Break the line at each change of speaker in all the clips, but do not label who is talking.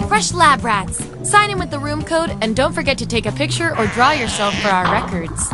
Fresh lab rats! Sign in with the room code and don't forget to take a picture or draw yourself for our records.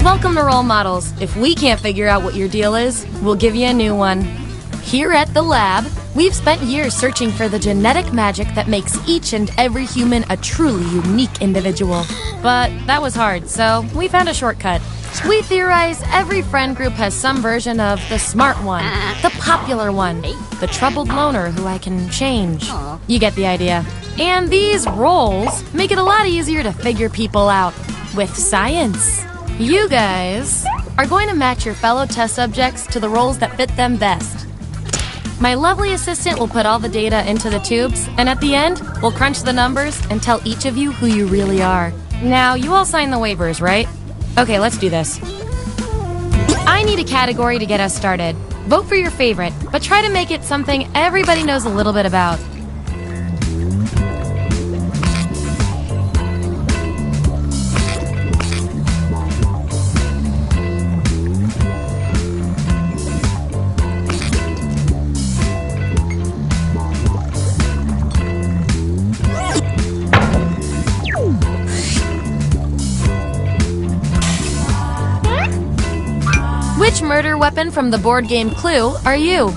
Welcome to Role Models. If we can't figure out what your deal is, we'll give you a new one. Here at the lab, we've spent years searching for the genetic magic that makes each and every human a truly unique individual. But that was hard, so we found a shortcut. We theorize every friend group has some version of the smart one, the popular one, the troubled loner who I can change. You get the idea. And these roles make it a lot easier to figure people out with science. You guys are going to match your fellow test subjects to the roles that fit them best. My lovely assistant will put all the data into the tubes, and at the end, we'll crunch the numbers and tell each of you who you really are. Now, you all signed the waivers, right? Okay, let's do this. I need a category to get us started. Vote for your favorite, but try to make it something everybody knows a little bit about. Which murder weapon from the board game Clue are you?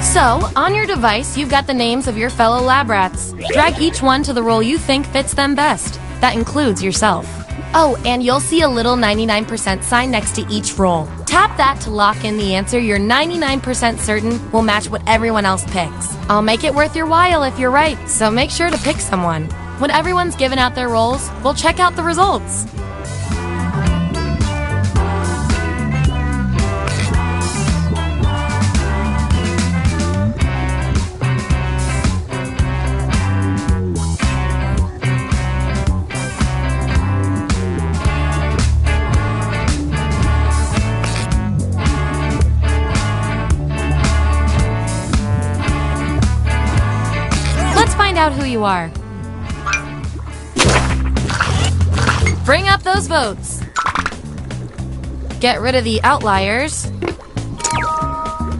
So, on your device, you've got the names of your fellow lab rats. Drag each one to the role you think fits them best. That includes yourself. Oh, and you'll see a little 99% sign next to each roll. Tap that to lock in the answer you're 99% certain will match what everyone else picks. I'll make it worth your while if you're right, so make sure to pick someone. When everyone's given out their rolls, we'll check out the results. Out who you are. Bring up those votes. Get rid of the outliers.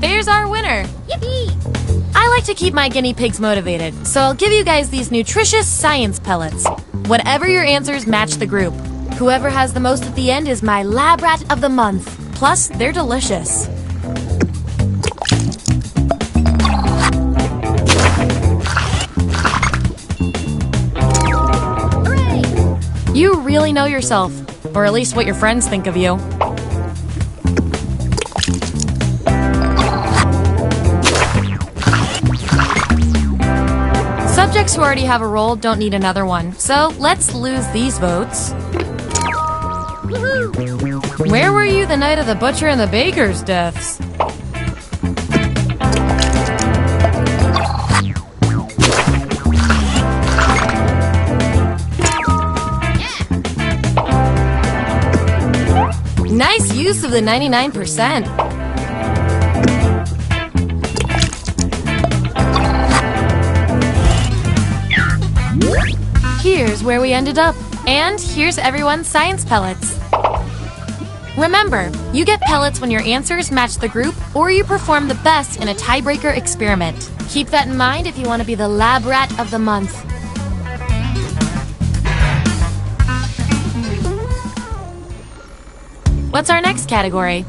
There's our winner. Yippee! I like to keep my guinea pigs motivated, so I'll give you guys these nutritious science pellets. Whatever your answers, match the group. Whoever has the most at the end is my lab rat of the month. Plus, they're delicious. You really know yourself, or at least what your friends think of you. Subjects who already have a role don't need another one, so let's lose these votes. Woohoo! Where were you the night of the butcher and the baker's deaths? Nice use of the 99%. Here's where we ended up. And here's everyone's science pellets. Remember, you get pellets when your answers match the group or you perform the best in a tiebreaker experiment. Keep that in mind if you want to be the lab rat of the month. What's our next category?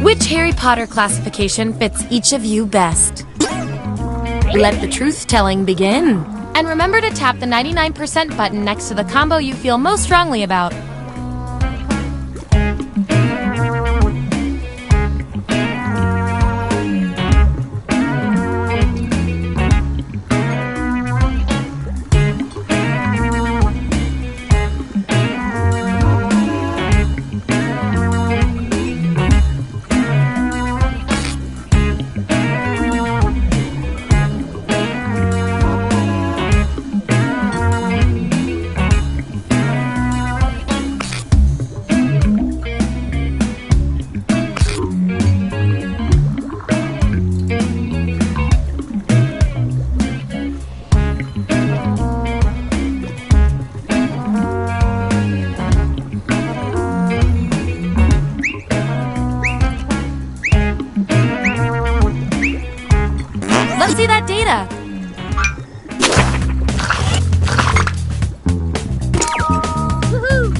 Which Harry Potter classification fits each of you best? Let the truth-telling begin. And remember to tap the 99% button next to the combo you feel most strongly about. Let's see that data. Woohoo!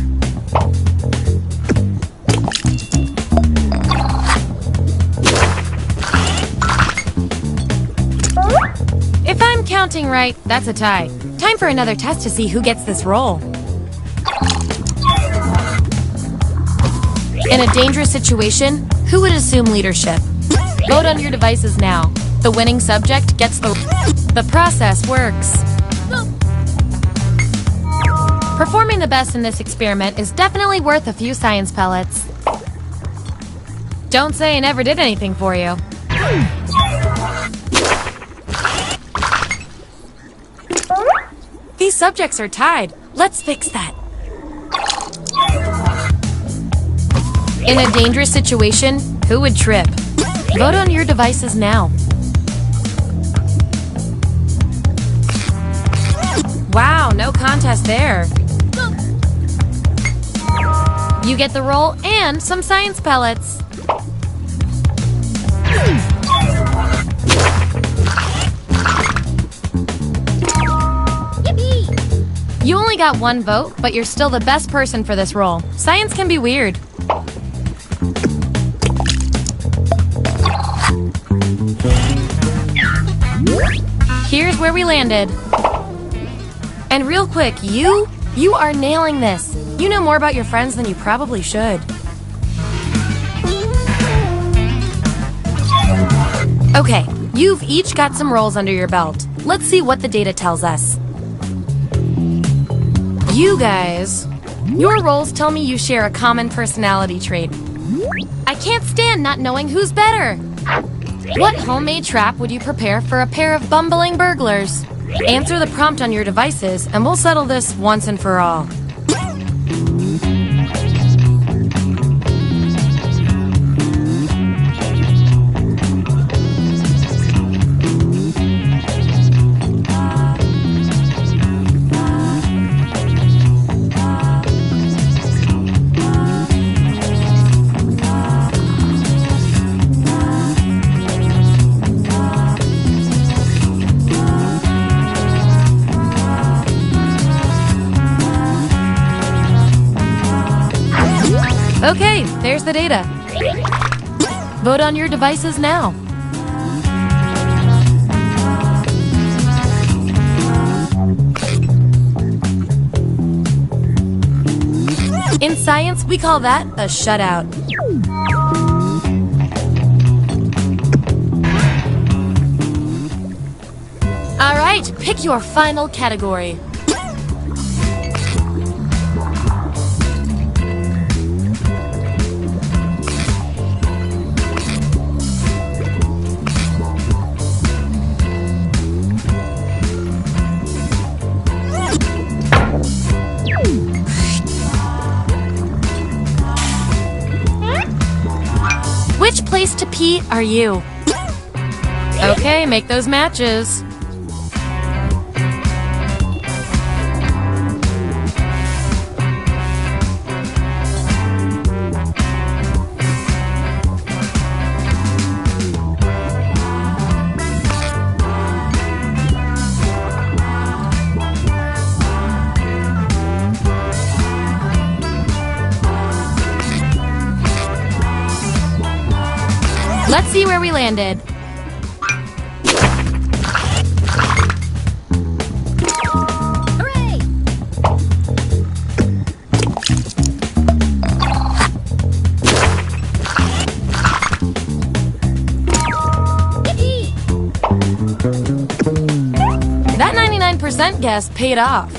If I'm counting right, that's a tie. Time for another test to see who gets this role. In a dangerous situation, who would assume leadership? Vote on your devices now. The winning subject gets the process works. Performing the best in this experiment is definitely worth a few science pellets. Don't say I never did anything for you. These subjects are tied. Let's fix that. In a dangerous situation, who would trip? Vote on your devices now. Wow, no contest there. You get the roll and some science pellets. You only got one vote, but you're still the best person for this role. Science can be weird. Here's where we landed. And real quick, you are nailing this. You know more about your friends than you probably should. Okay, you've each got some roles under your belt. Let's see what the data tells us. You guys, your roles tell me you share a common personality trait. I can't stand not knowing who's better. What homemade trap would you prepare for a pair of bumbling burglars? Answer the prompt on your devices, and we'll settle this once and for all. Okay, there's the data. Vote on your devices now. In science, we call that a shutout. All right, pick your final category. Which place to pee are you? Okay, make those matches. Let's see where we landed. Hooray! Yippee! That 99% guess paid off.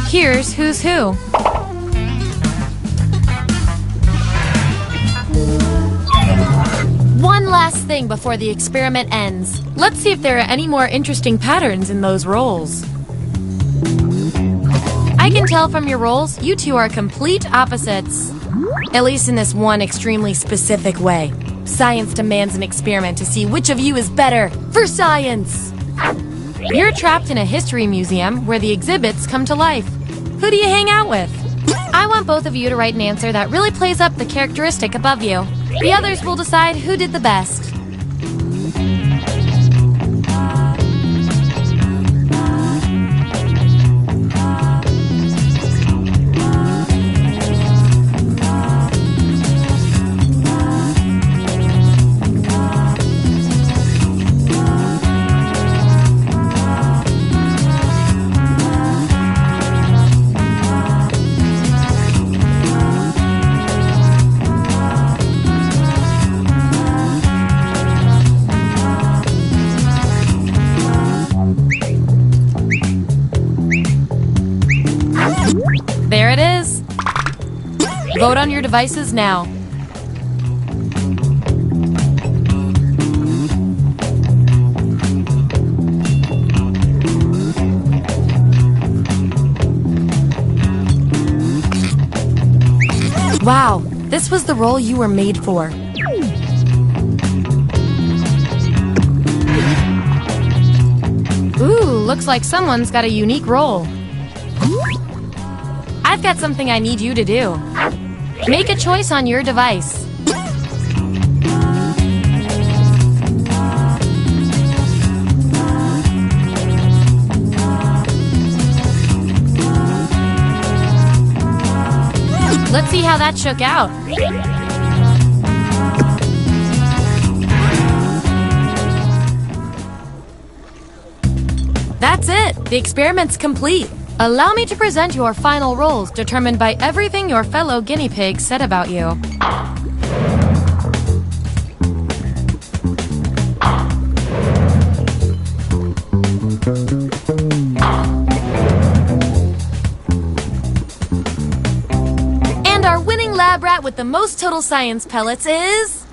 Here's who's who. One last thing before the experiment ends. Let's see if there are any more interesting patterns in those roles. I can tell from your roles, you two are complete opposites. At least in this one extremely specific way. Science demands an experiment to see which of you is better for science. You're trapped in a history museum where the exhibits come to life. Who do you hang out with? I want both of you to write an answer that really plays up the characteristic above you. The others will decide who did the best. There it is. Vote on your devices now. Wow, this was the role you were made for. Ooh, looks like someone's got a unique role. I've got something I need you to do. Make a choice on your device. Let's see how that shook out. That's it! The experiment's complete. Allow me to present your final roles, determined by everything your fellow guinea pigs said about you. And our winning lab rat with the most total science pellets is...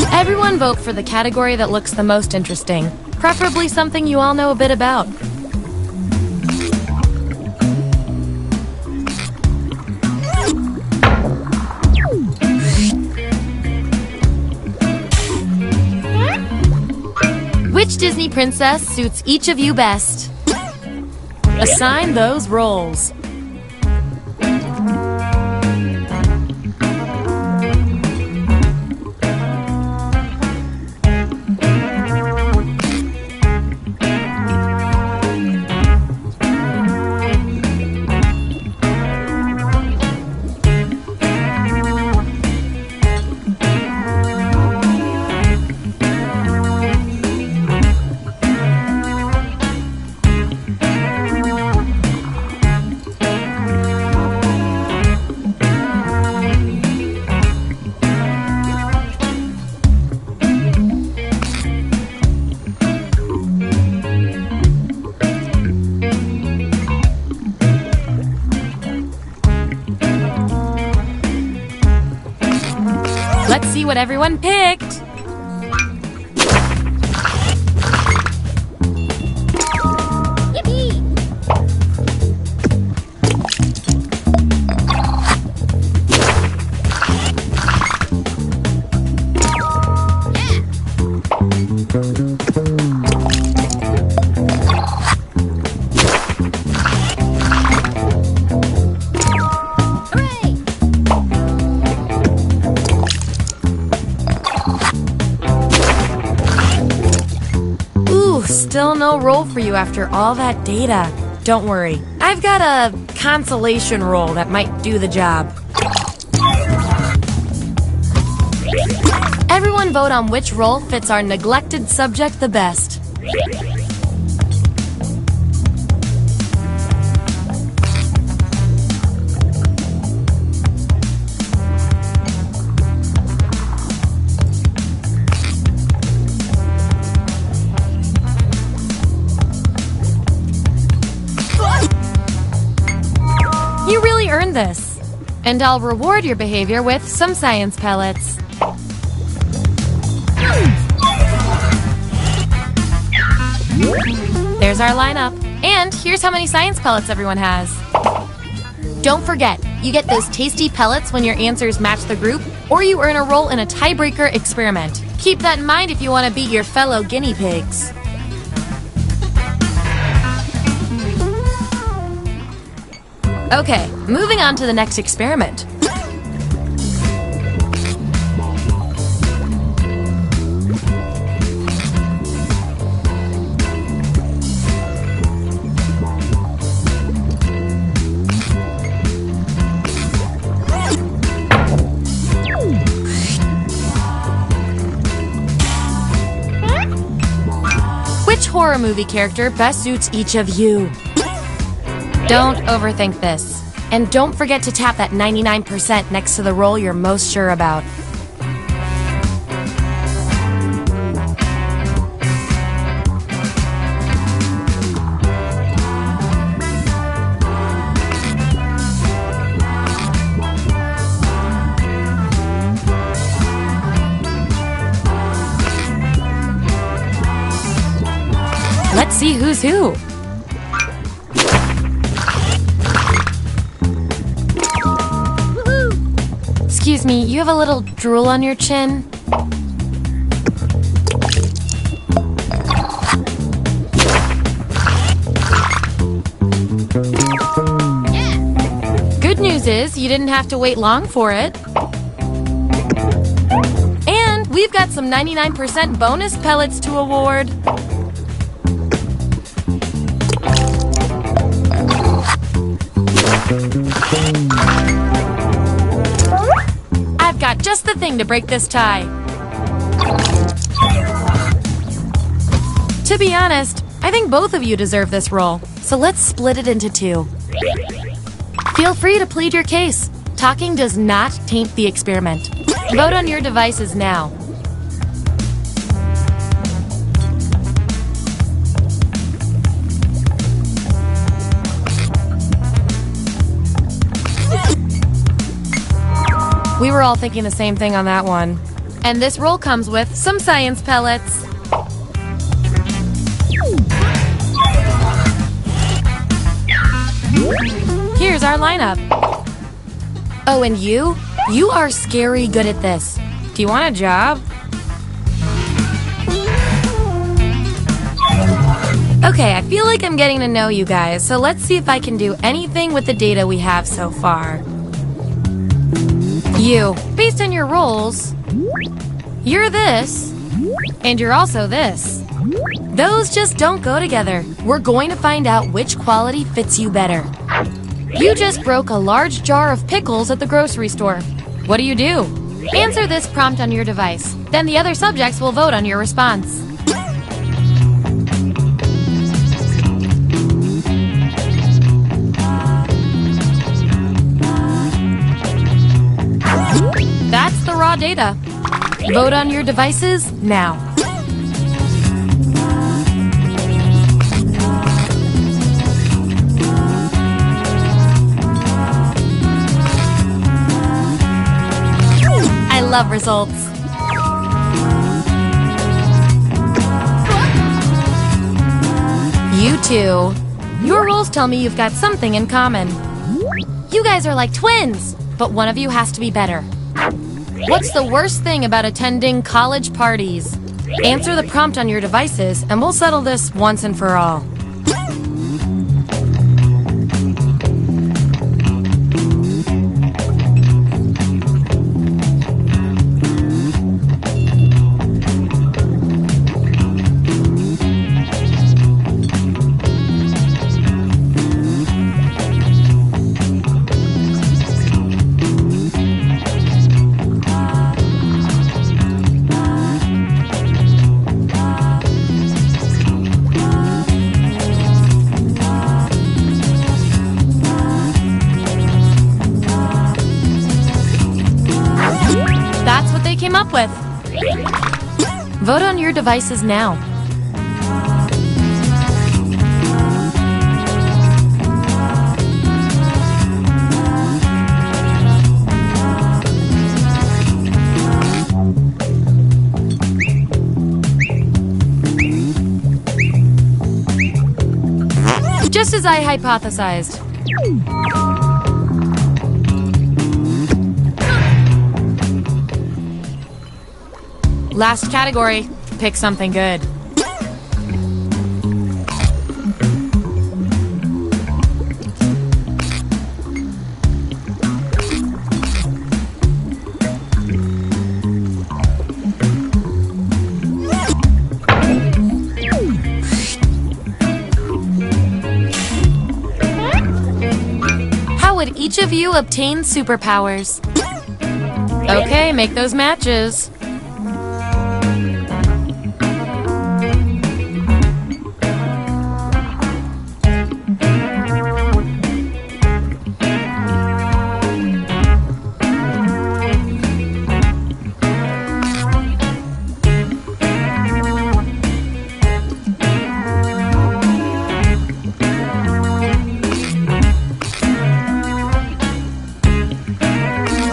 Everyone vote for the category that looks the most interesting, preferably something you all know a bit about. Which Disney princess suits each of you best? Assign those roles. Let's see what everyone picked. Yippee! Hooray! still no role for you after all that data. Don't worry, I've got a consolation role that might do the job. Everyone vote on which role fits our neglected subject the best. You really earned this. And I'll reward your behavior with some science pellets. There's our lineup. And here's how many science pellets everyone has. Don't forget, you get those tasty pellets when your answers match the group, or you earn a role in a tiebreaker experiment. Keep that in mind if you want to beat your fellow guinea pigs. Okay, moving on to the next experiment. Which horror movie character best suits each of you? Don't overthink this. And don't forget to tap that 99% next to the role you're most sure about. Let's see who's who. Excuse me, you have a little drool on your chin? Good news is you didn't have to wait long for it. And we've got some 99% bonus pellets to award. I've got just the thing to break this tie. To be honest, I think both of you deserve this role, so let's split it into two. Feel free to plead your case. Talking does not taint the experiment. Vote on your devices now. We were all thinking the same thing on that one. And this roll comes with some science pellets. Here's our lineup. Oh, and you? You are scary good at this. Do you want a job? Okay, I feel like I'm getting to know you guys, so let's see if I can do anything with the data we have so far. You, based on your roles, you're this, and you're also this. Those just don't go together. We're going to find out which quality fits you better. You just broke a large jar of pickles at the grocery store. What do you do? Answer this prompt on your device. Then the other subjects will vote on your response. That's the raw data. Vote on your devices now. I love results. You two. Your roles tell me you've got something in common. You guys are like twins, but one of you has to be better. What's the worst thing about attending college parties? Answer the prompt on your devices, and we'll settle this once and for all. they came up with. Vote on your devices now. Just as I hypothesized. Last category. Pick something good. How would each of you obtain superpowers? Okay, make those matches.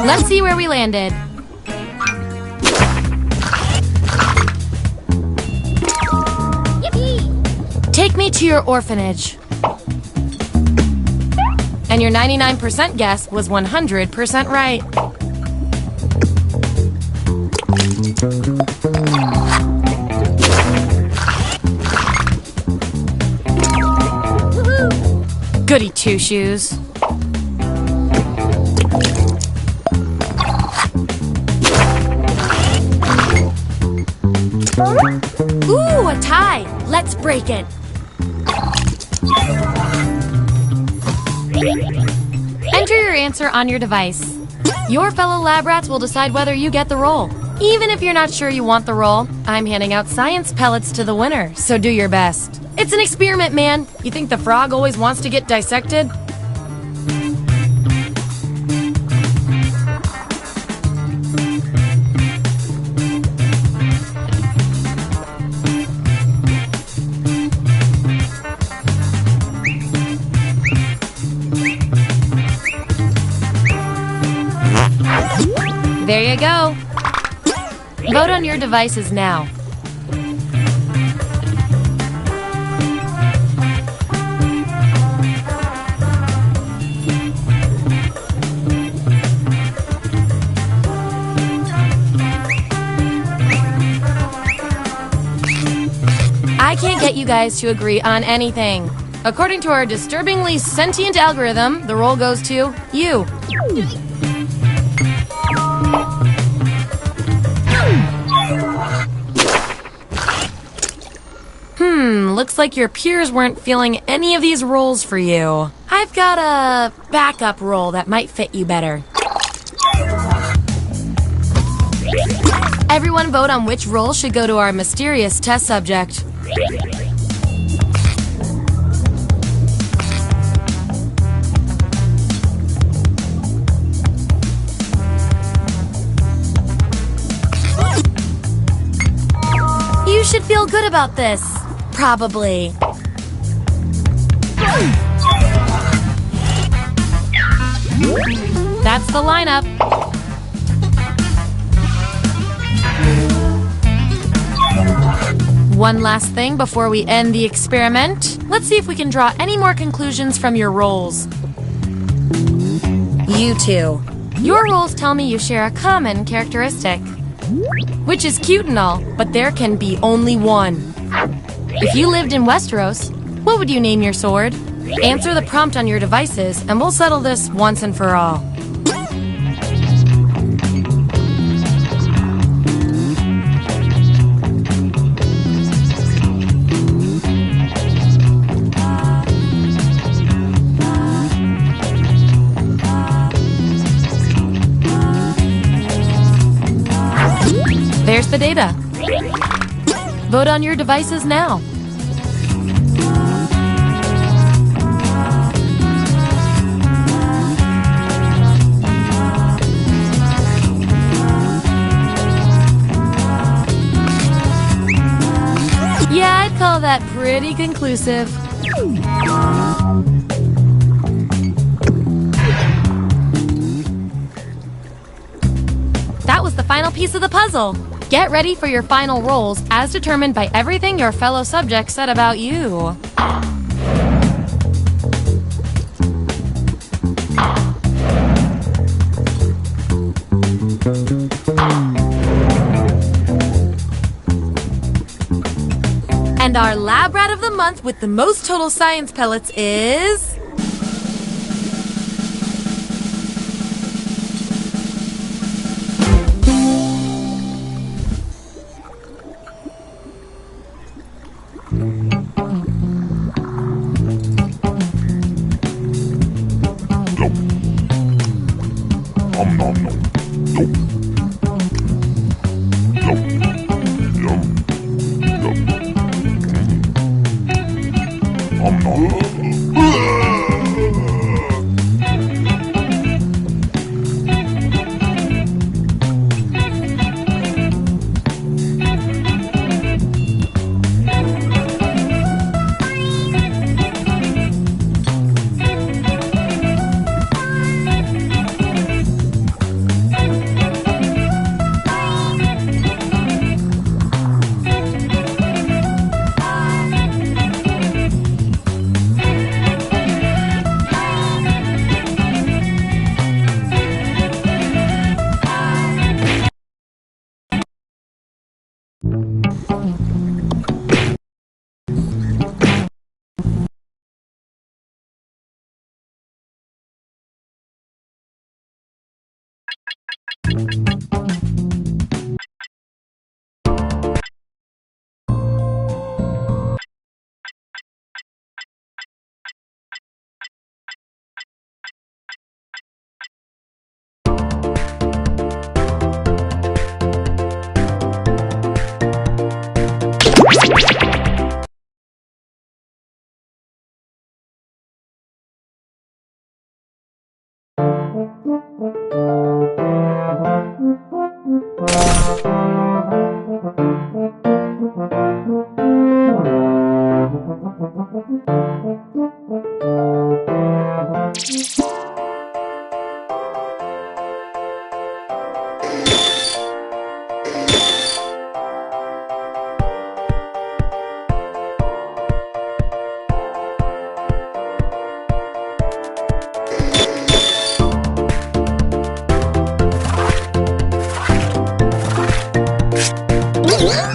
Let's see where we landed. Yippee! Take me to your orphanage. And your 99% guess was 100% right. Goody two-shoes. Ooh, a tie! Let's break it! Enter your answer on your device. Your fellow lab rats will decide whether you get the role. Even if you're not sure you want the role, I'm handing out science pellets to the winner, so do your best. It's an experiment, man! You think the frog always wants to get dissected? There you go. Vote on your devices now. I can't get you guys to agree on anything. According to our disturbingly sentient algorithm, the role goes to you. Looks like your peers weren't feeling any of these roles for you. I've got a backup role that might fit you better. Everyone vote on which role should go to our mysterious test subject. You should feel good about this. Probably. That's the lineup. One last thing before we end the experiment. Let's see if we can draw any more conclusions from your roles. You two. Your roles tell me you share a common characteristic. Which is cute and all, but there can be only one. If you lived in Westeros, what would you name your sword? Answer the prompt on your devices, and we'll settle this once and for all. There's the data. Vote on your devices now. that pretty conclusive. That was the final piece of the puzzle. Get ready for your final rolls as determined by everything your fellow subjects said about you. And our lab rat of the month with the most total science pellets is...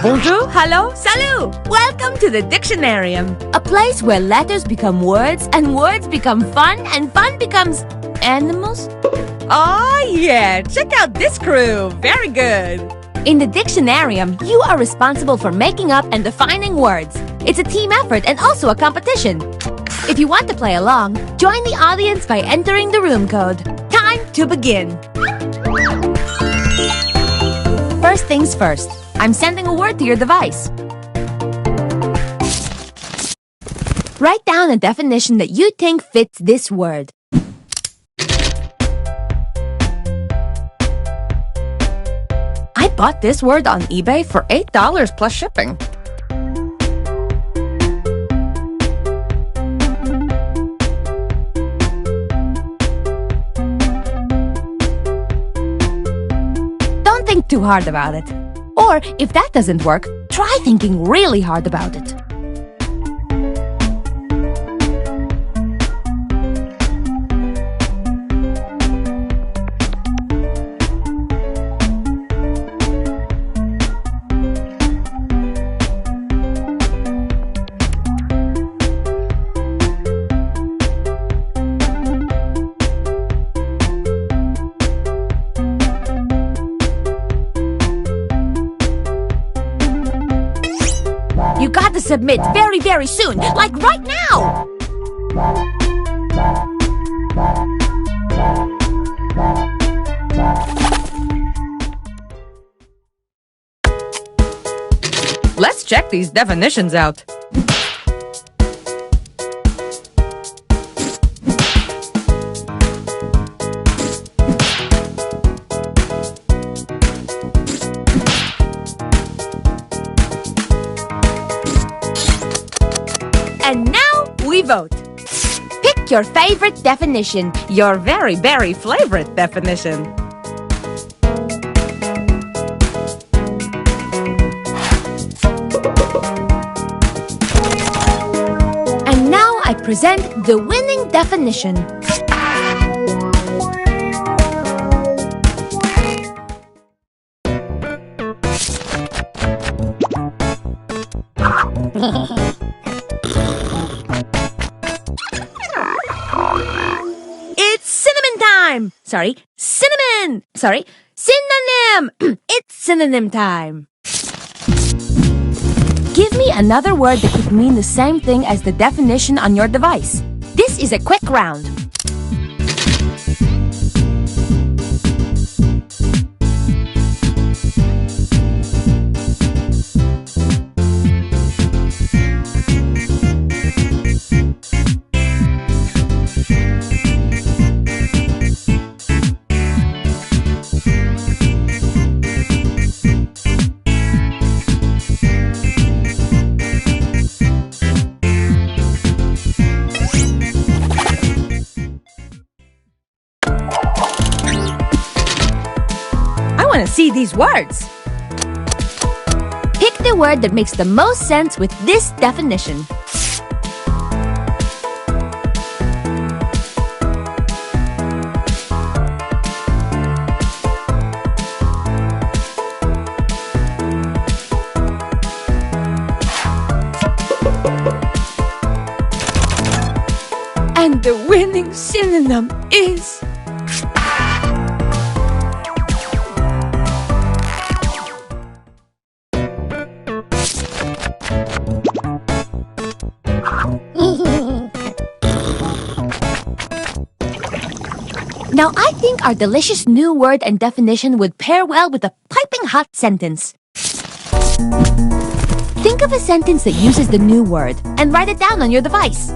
Bonjour, hello, salut! Welcome to the Dictionarium, a place where letters become words and words become fun and fun becomes animals. Oh yeah, check out this crew, very good. In the Dictionarium, you are responsible for making up and defining words. It's a team effort and also a competition. If you want to play along, join the audience by entering the room code. Time to begin. First things first. I'm sending a word to your device. Write down a definition that you think fits this word. I bought this word on eBay for $8 plus shipping. Don't think too hard about it. Or, if that doesn't work, try thinking really hard about it. You got to submit very, very soon, like right now! Let's check these definitions out. vote. Pick your favorite definition, your very, very favorite definition. And now I present the winning definition. It's cinnamon time! Cinnamon! Synonym! It's synonym time! Give me another word that could mean the same thing as the definition on your device. This is a quick round. I want to see these words. Pick the word that makes the most sense with this definition. And the winning synonym is... Now, I think our delicious new word and definition would pair well with a piping hot sentence. Think of a sentence that uses the new word and write it down on your device.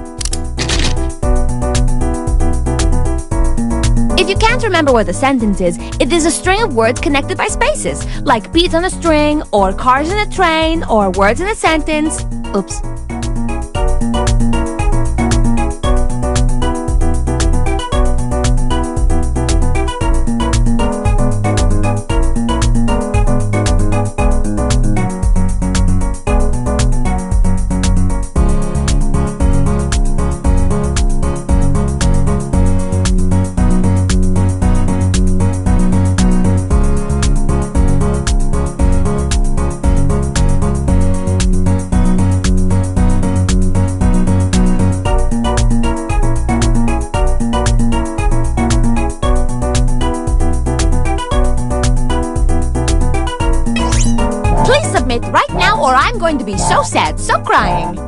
If you can't remember what the sentence is, it is a string of words connected by spaces, like beads on a string, or cars in a train, or words in a sentence. Oops. Please submit right now or I'm going to be so sad, so crying.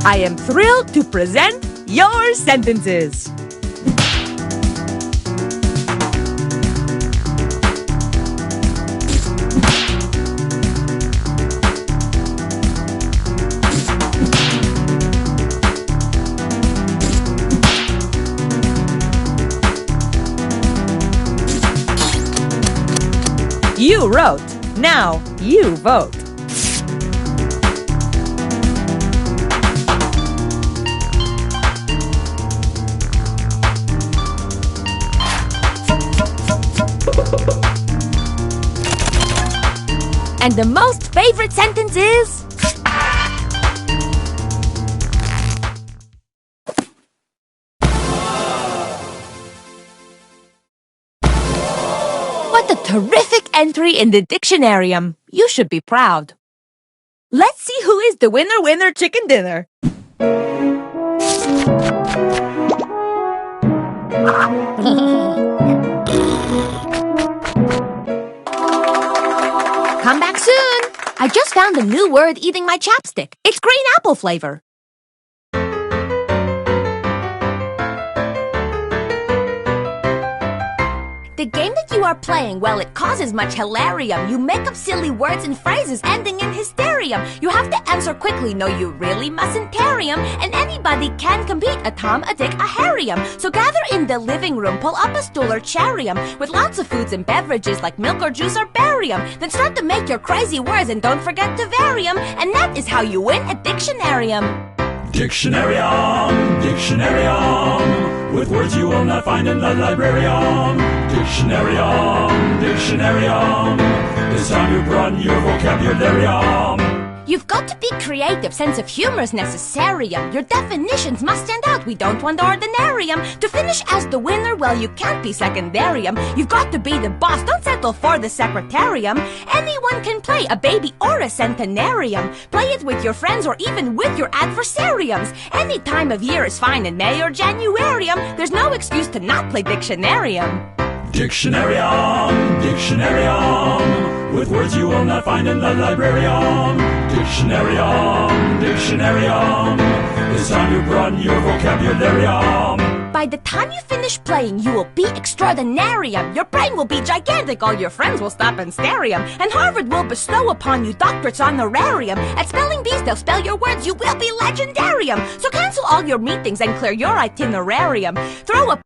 I am thrilled to present your sentences. You wrote. Now you vote. And the most favorite sentence is... What a terrific entry in the Dictionarium. You should be proud. Let's see who is the winner chicken dinner. Come back soon. I just found a new word eating my chapstick. It's green apple flavor. The The game that you are playing, well, it causes much hilarium. You make up silly words and phrases ending in hysterium. You have to answer quickly, no, you really mustn't carry 'em. And anybody can compete, a Tom, a Dick, a Harry'em. So gather in the living room, pull up a stool or charium, with lots of foods and beverages like milk or juice or barium. Then start to make your crazy words and don't forget to vary 'em. And that is how you win a Dictionarium.
Dictionarium, Dictionarium, with words you will not find in the librarium. Dictionarium, Dictionarium, it's time to broaden your vocabularium.
You've got to be creative, sense of humor is necessarium. Your definitions must stand out, we don't want ordinarium. To finish as the winner, well, you can't be secondarium. You've got to be the boss, don't settle for the secretarium. Anyone can play, a baby or a centenarium. Play it with your friends or even with your adversariums. Any time of year is fine in May or Januarium. There's no excuse to not play Dictionarium.
Dictionarium, Dictionarium, with words you will not find in the librarium. Dictionarium, Dictionarium, it's time to broaden your vocabularium.
By the time you finish playing, you will be extraordinarium. Your brain will be gigantic, all your friends will stop and stare 'em. And Harvard will bestow upon you doctorates honorarium. At Spelling Bees, they'll spell your words, you will be legendarium. So cancel all your meetings and clear your itinerarium. Throw a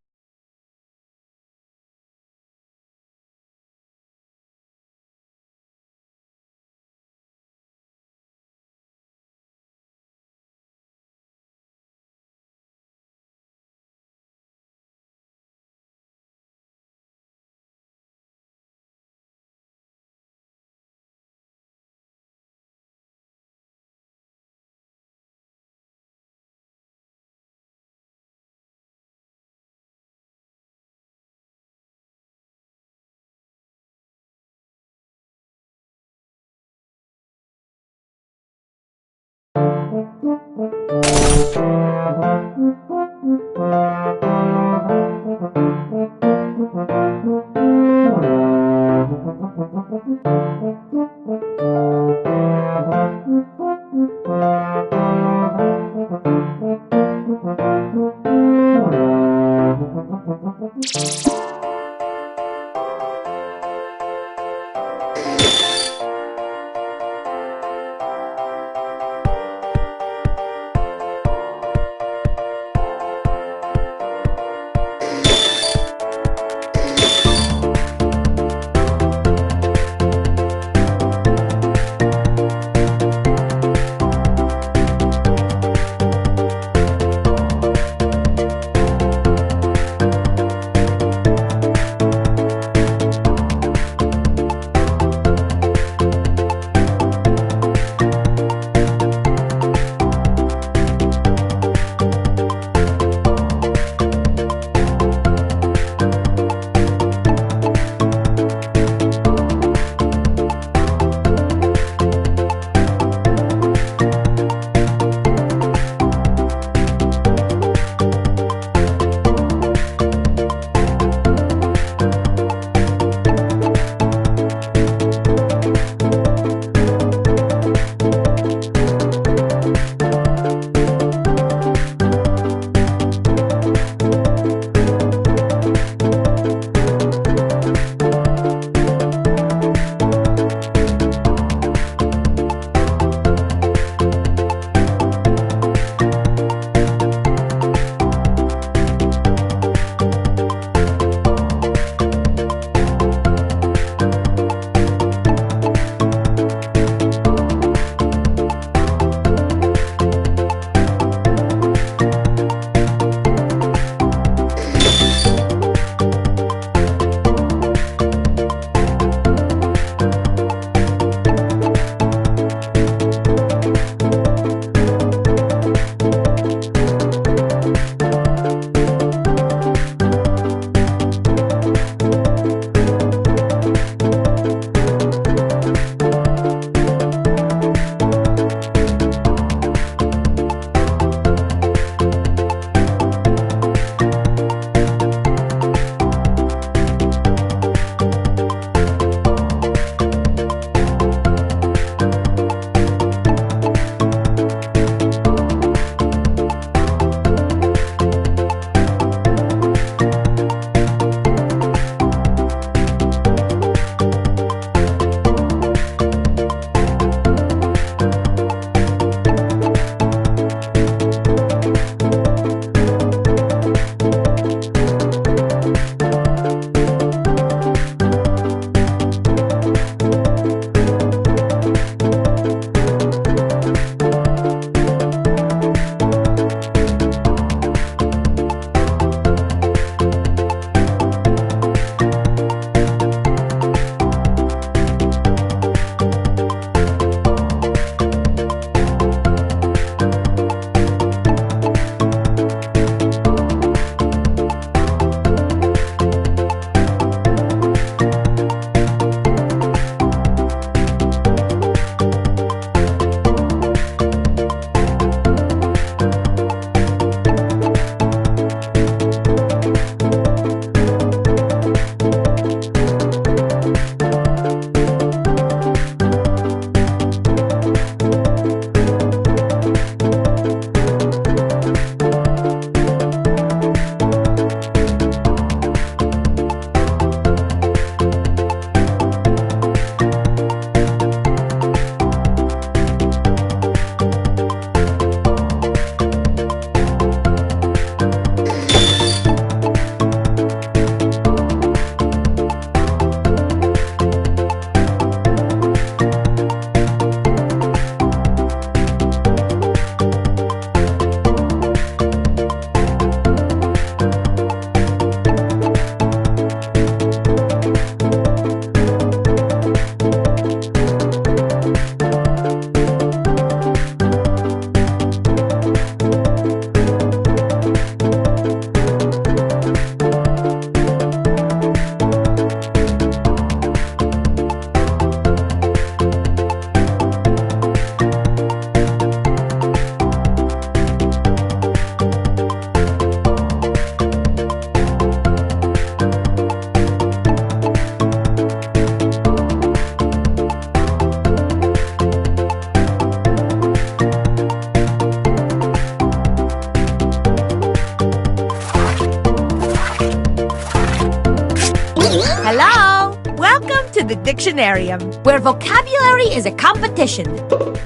the Dictionarium, where vocabulary is a competition.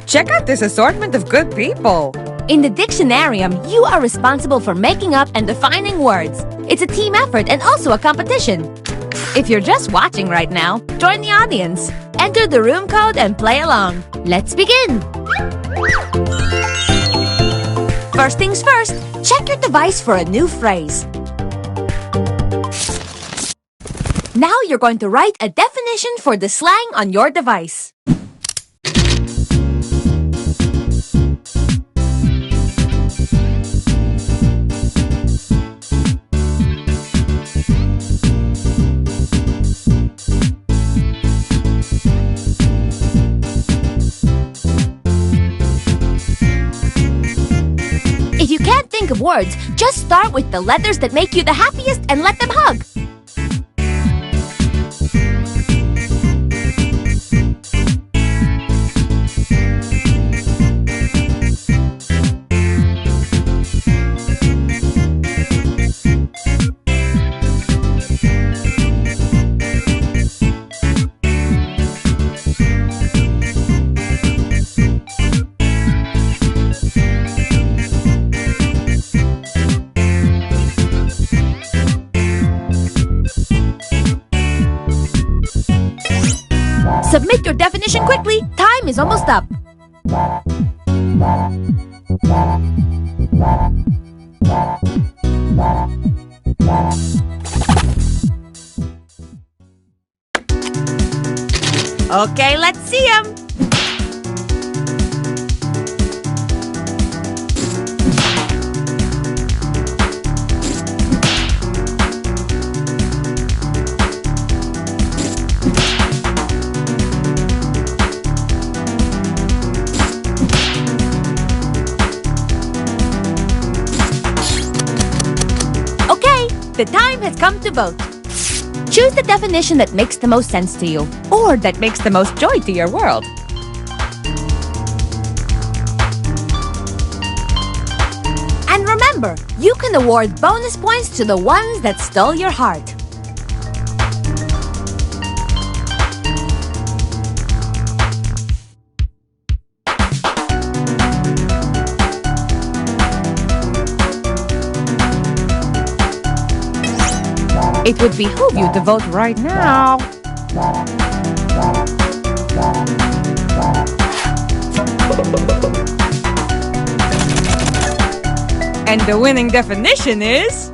Check out this assortment of good people.
In the Dictionarium, you are responsible for making up and defining words. It's a team effort and also a competition. If you're just watching right now, join the audience. Enter the room code and play along. Let's begin. First things first, check your device for a new phrase. Now you're going to write a definition for the slang on your device. If you can't think of words, just start with the letters that make you the happiest and let them hug. Submit your definition quickly. Time is almost up. Okay, let's see 'em. The time has come to vote. Choose the definition that makes the most sense to you, or that makes the most joy to your world. And remember, you can award bonus points to the ones that stole your heart. It would behoove you to vote right now. And the winning definition is...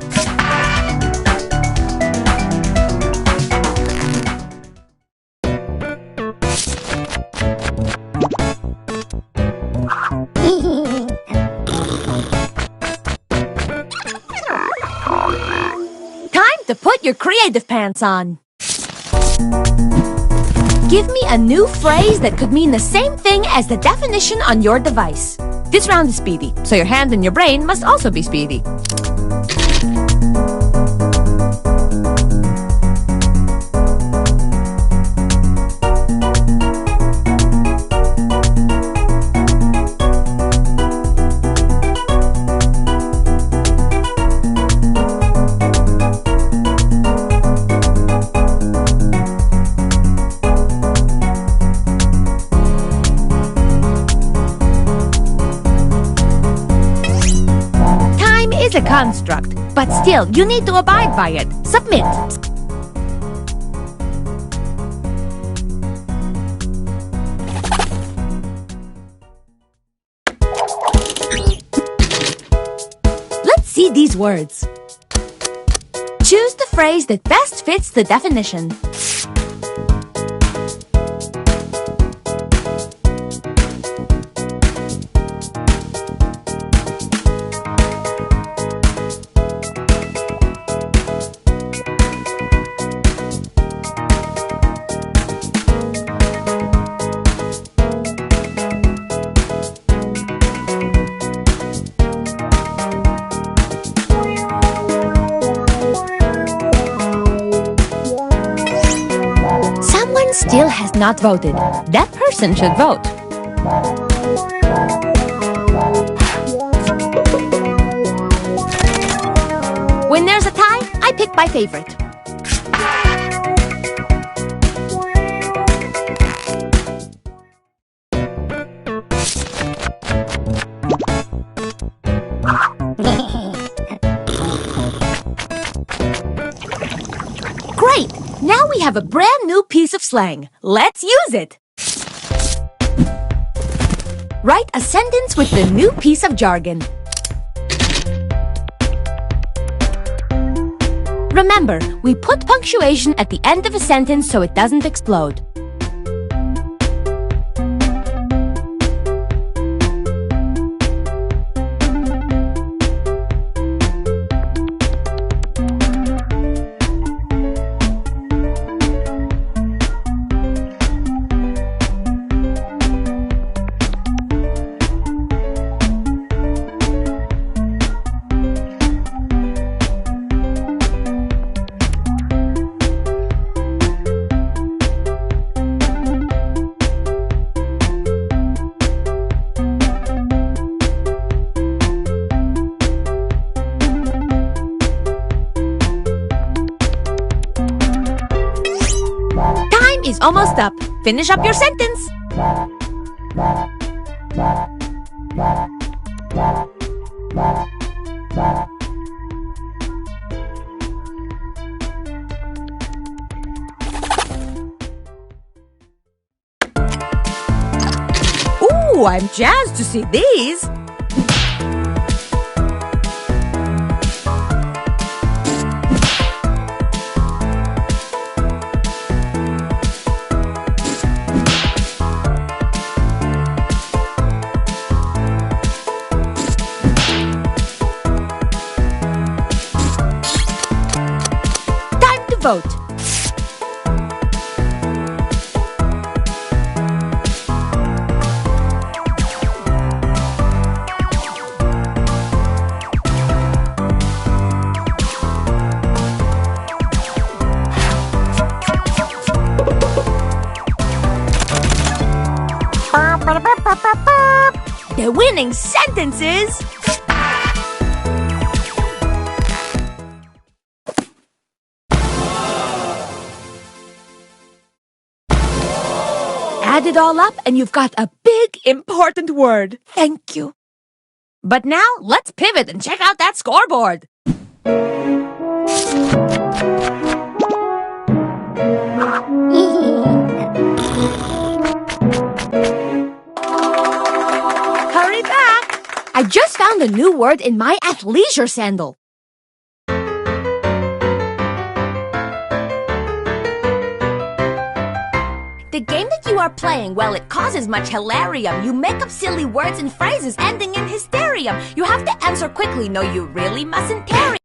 to put your creative pants on. Give me a new phrase that could mean the same thing as the definition on your device. This round is speedy, so your hand and your brain must also be speedy. A construct, but still, you need to abide by it. Submit. Let's see these words. Choose the phrase that best fits the definition. Still has not voted. That person should vote. When there's a tie, I pick my favorite. Great! Now we have a brand new piece of slang. Let's use it! Write a sentence with the new piece of jargon. Remember, we put punctuation at the end of a sentence so it doesn't explode. Is almost up. Finish up your sentence. Ooh, I'm jazzed to see these. Vote. The winning sentence is... Add it all up and you've got a big, important word. Thank you. But now, let's pivot and check out that scoreboard. Hurry back! I just found a new word in my athleisure sandal. The game that you are playing, well, it causes much hilarium. You make up silly words and phrases ending in hysterium. You have to answer quickly. No, you really mustn't tarry.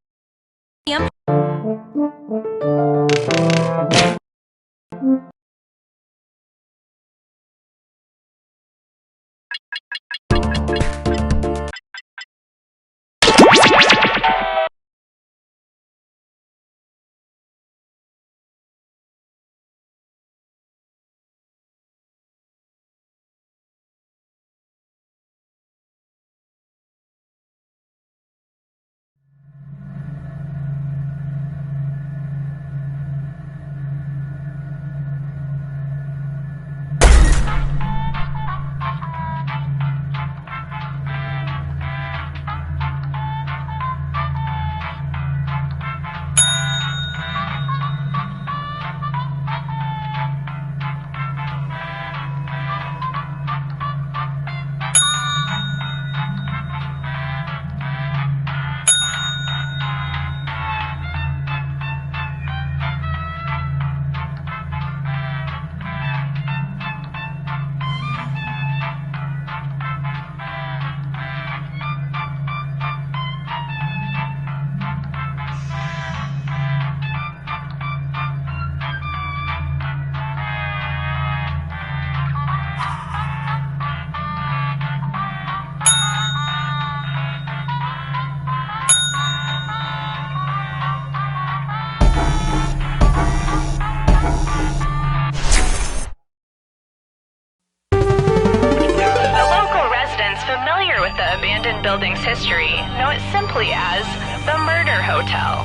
building's history know it simply as the Murder Hotel.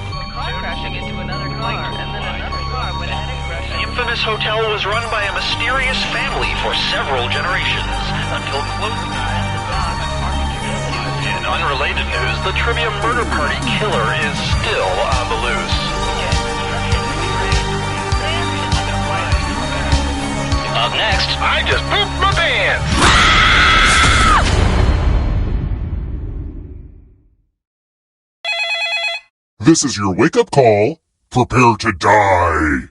Crashing into another car, and then another car went ahead and crashed.
The infamous hotel was run by a mysterious family for several generations until close. In unrelated news, the Trivia Murder Party killer is still on the loose.
Up next,
I just pooped my pants!
This is your wake-up call. Prepare to die.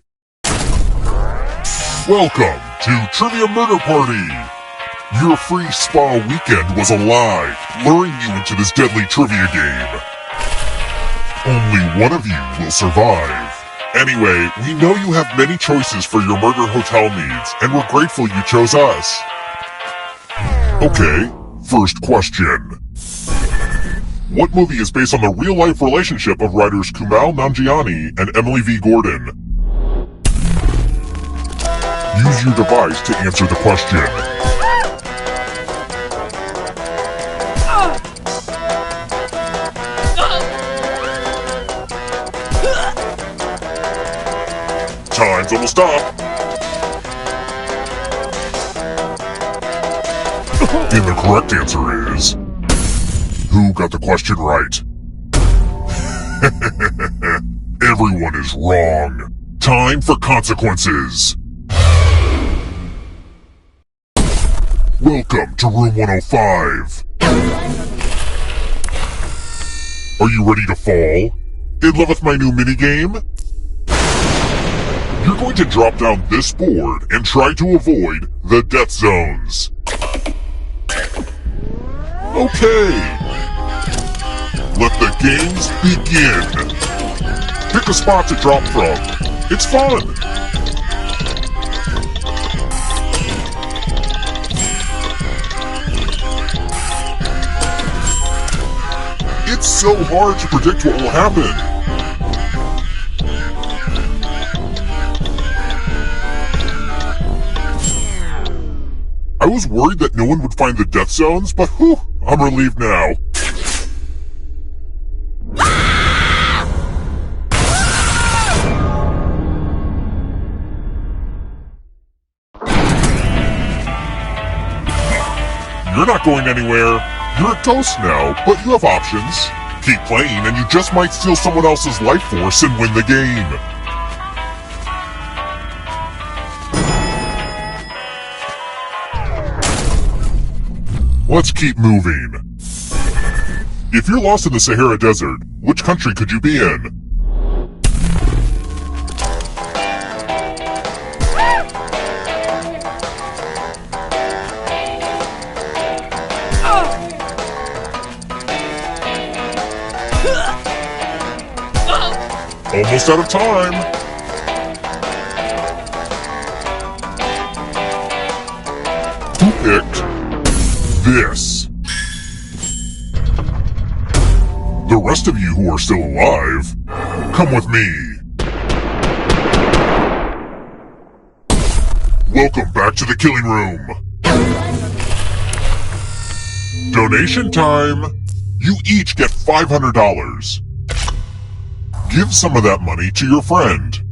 Welcome to Trivia Murder Party. Your free spa weekend was a lie, luring you into this deadly trivia game. Only one of you will survive. Anyway, we know you have many choices for your murder hotel needs, and we're grateful you chose us. Okay, first question. What movie is based on the real-life relationship of writers Kumail Nanjiani and Emily V. Gordon? Use your device to answer the question. Time's almost up. And the correct answer is... Who got the question right? Everyone is wrong. Time for consequences. Welcome to room 105. Are you ready to fall? In love with my new minigame? You're going to drop down this board and try to avoid the death zones. Okay. Let the games begin. Pick a spot to drop from. It's fun. It's so hard to predict what will happen. I was worried that no one would find the death zones, but whew, I'm relieved now. You're not going anywhere. You're a ghost now, but you have options. Keep playing and you just might steal someone else's life force and win the game. Let's keep moving. If you're lost in the Sahara Desert, which country could you be in? Almost out of time. Who picked this? The rest of you who are still alive, come with me. Welcome back to the killing room. Donation time. You each get $500. Give some of that money to your friend.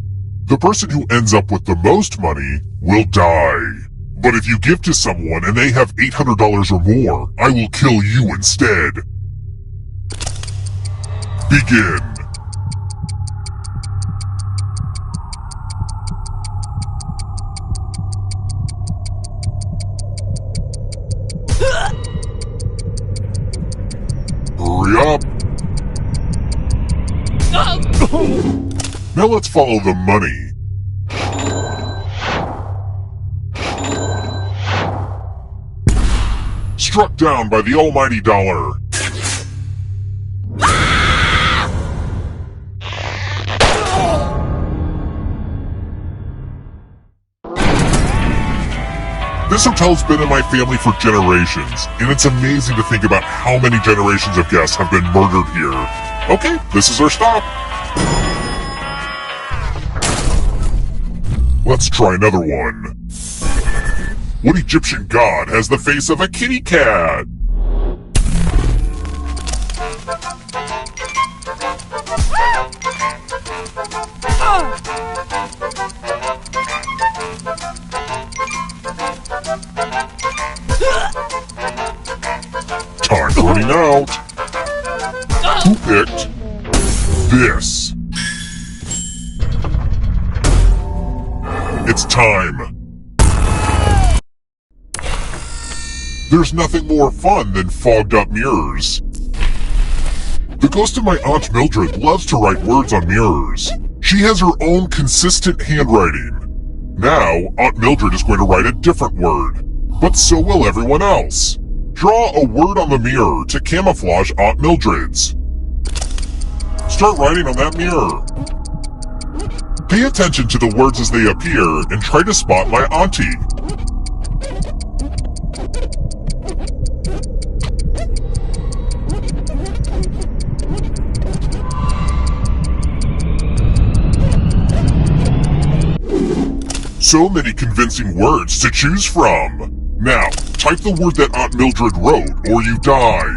The person who ends up with the most money will die. But if you give to someone and they have $800 or more, I will kill you instead. Begin. Hurry up. Now let's follow the money. Struck down by the almighty dollar. This hotel's been in my family for generations, and it's amazing to think about how many generations of guests have been murdered here. Okay, this is our stop. Let's try another one. What Egyptian god has the face of a kitty cat? Time's running out. picked this? It's time. There's nothing more fun than fogged up mirrors. The ghost of my Aunt Mildred loves to write words on mirrors. She has her own consistent handwriting. Now, Aunt Mildred is going to write a different word, but so will everyone else. Draw a word on the mirror to camouflage Aunt Mildred's. Start writing on that mirror. Pay attention to the words as they appear and try to spot my auntie. So many convincing words to choose from. Now, type the word that Aunt Mildred wrote, or you die.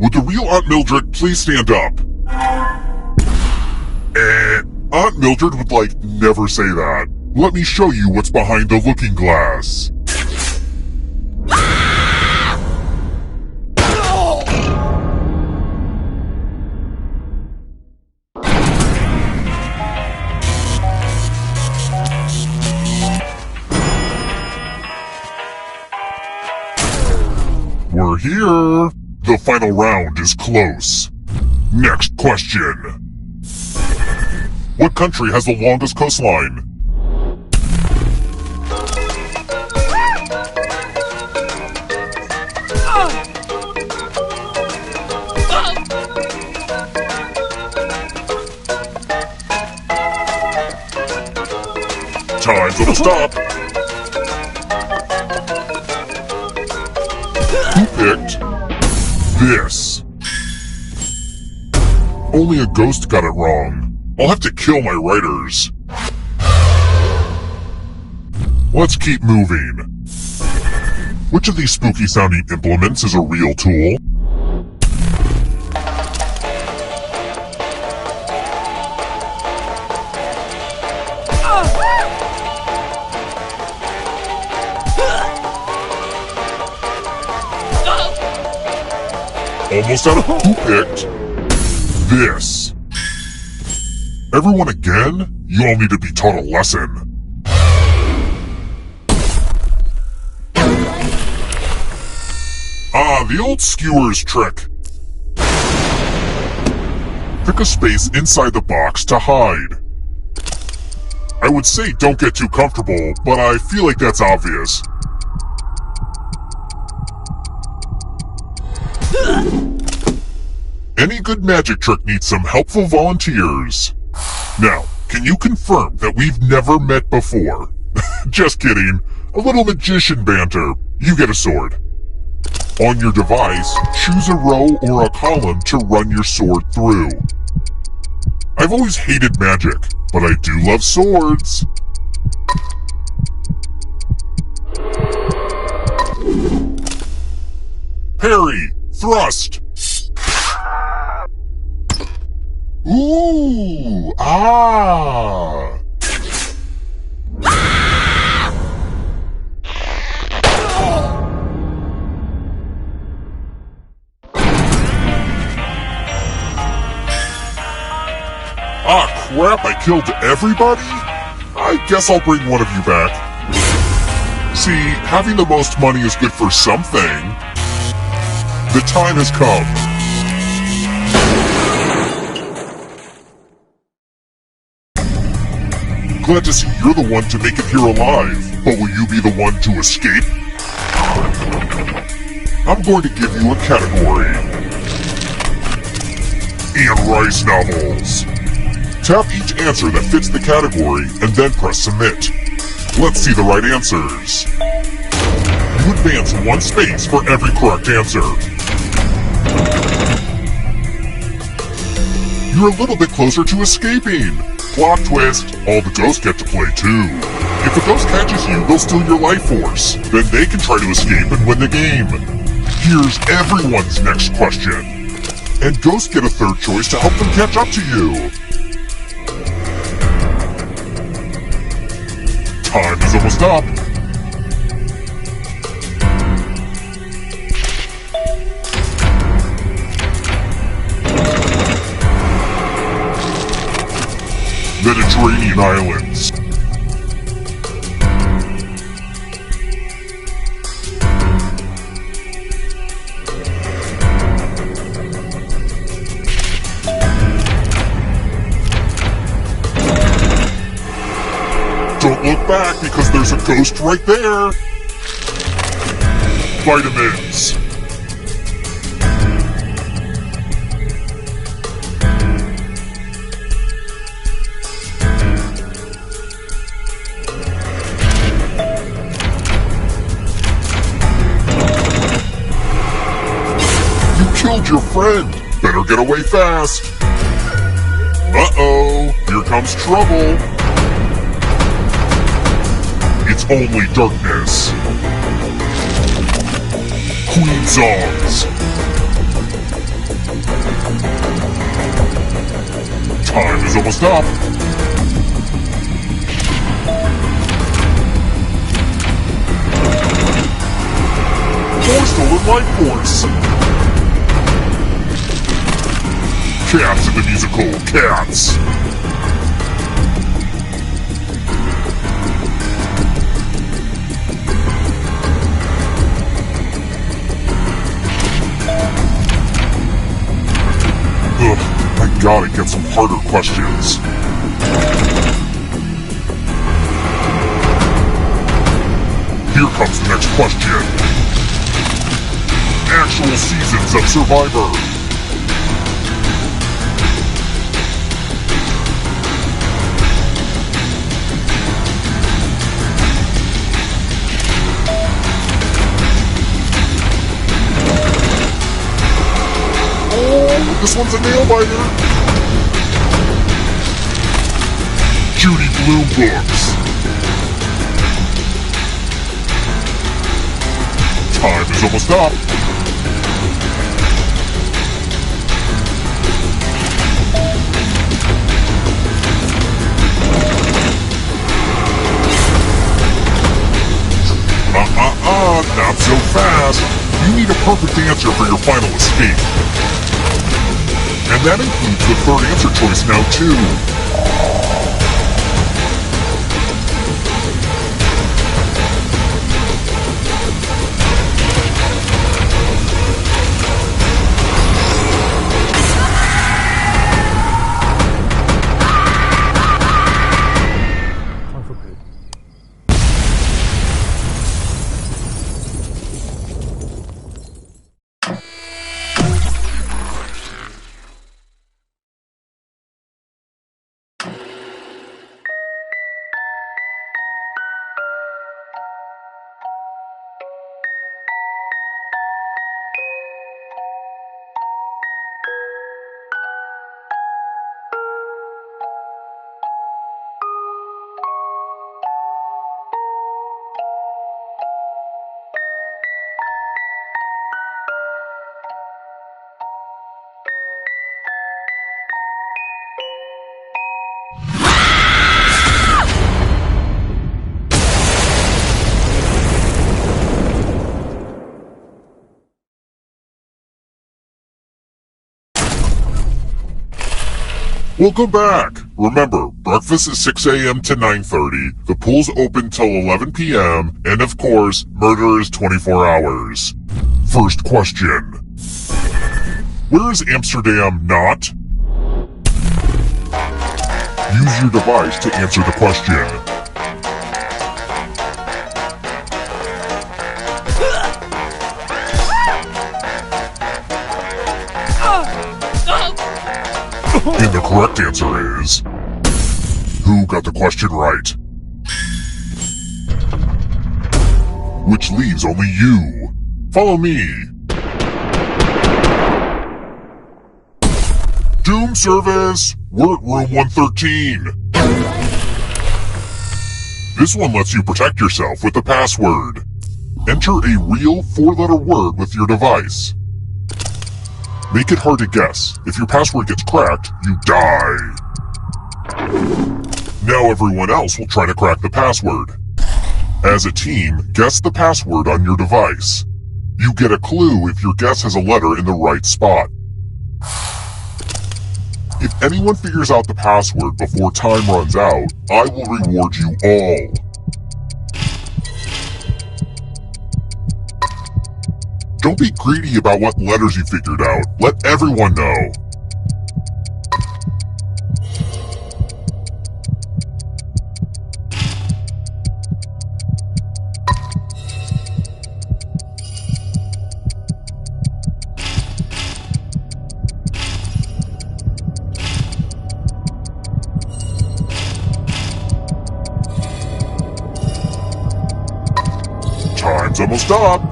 Would the real Aunt Mildred please stand up? Aunt Mildred would never say that. Let me show you what's behind the looking glass. We're here. The final round is close. Next question. What country has the longest coastline? Time's gonna stop. Who picked this? Only a ghost got it wrong. I'll have to kill my writers. Let's keep moving. Which of these spooky sounding implements is a real tool? Almost out of who picked this? Everyone again? You all need to be taught a lesson. Ah, the old skewers trick. Pick a space inside the box to hide. I would say don't get too comfortable, but I feel like that's obvious. Any good magic trick needs some helpful volunteers. Now, can you confirm that we've never met before? Just kidding. A little magician banter. You get a sword. On your device, choose a row or a column to run your sword through. I've always hated magic, but I do love swords. Parry! Thrust! Ooh! Ah! Ah, crap, I killed everybody? I guess I'll bring one of you back. See, having the most money is good for something. The time has come. Glad to see you're the one to make it here alive, but will you be the one to escape? I'm going to give you a category. Anne Rice novels. Tap each answer that fits the category and then press submit. Let's see the right answers. You advance one space for every correct answer. You're a little bit closer to escaping. Plot twist, all the ghosts get to play too. If a ghost catches you, they'll steal your life force. Then they can try to escape and win the game. Here's everyone's next question. And ghosts get a third choice to help them catch up to you. Time is almost up. Mediterranean islands. Don't look back because there's a ghost right there. Vitamins. Killed your friend. Better get away fast. Uh-oh, here comes trouble. It's only darkness. Queen songs. Time is almost up. More stolen life force. Cats in the musical Cats. Ugh, I gotta get some harder questions. Here comes the next question. Actual seasons of Survivor. This one's a nail-biter. Judy Blume books. Time is almost up. Not so fast. You need a perfect answer for your final escape. And that includes the third answer choice now, too. Welcome back! Remember, breakfast is 6 a.m. to 9:30, the pool's open till 11 p.m., and of course, murder is 24 hours. First question. Where is Amsterdam not? Use your device to answer the question. And the correct answer is... Who got the question right? Which leaves only you. Follow me. Doom service! We're at room 113. This one lets you protect yourself with a password. Enter a real 4-letter word with your device. Make it hard to guess. If your password gets cracked, you die. Now everyone else will try to crack the password. As a team, guess the password on your device. You get a clue if your guess has a letter in the right spot. If anyone figures out the password before time runs out, I will reward you all. Don't be greedy about what letters you figured out. Let everyone know. Time's almost up.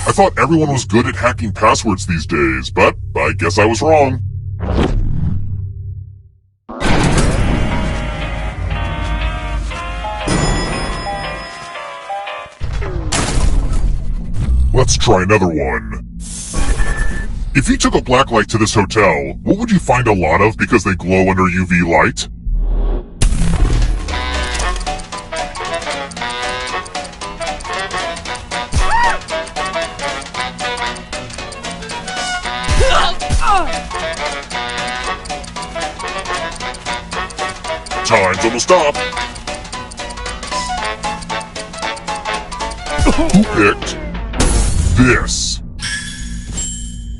I thought everyone was good at hacking passwords these days, but I guess I was wrong. Let's try another one. If you took a black light to this hotel, what would you find a lot of because they glow under UV light? Time's almost up. Who picked this?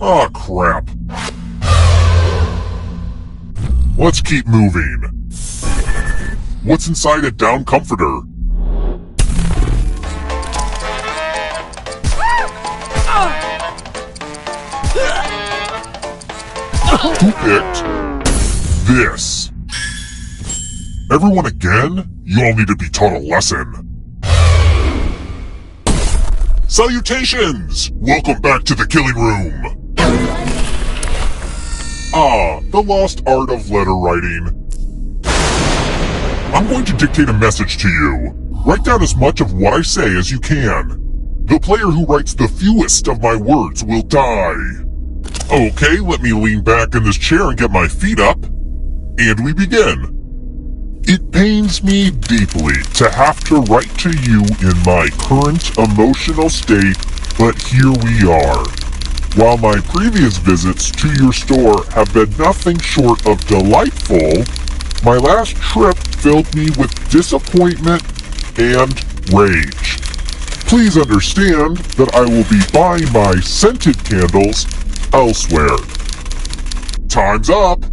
Aw, crap. Let's keep moving. What's inside a down comforter? Who picked this? Everyone again? You all need to be taught a lesson. Salutations! Welcome back to the killing room. Ah, the lost art of letter writing. I'm going to dictate a message to you. Write down as much of what I say as you can. The player who writes the fewest of my words will die. Okay, let me lean back in this chair and get my feet up. And we begin. It pains me deeply to have to write to you in my current emotional state, but here we are. While my previous visits to your store have been nothing short of delightful, my last trip filled me with disappointment and rage. Please understand that I will be buying my scented candles elsewhere. Time's up!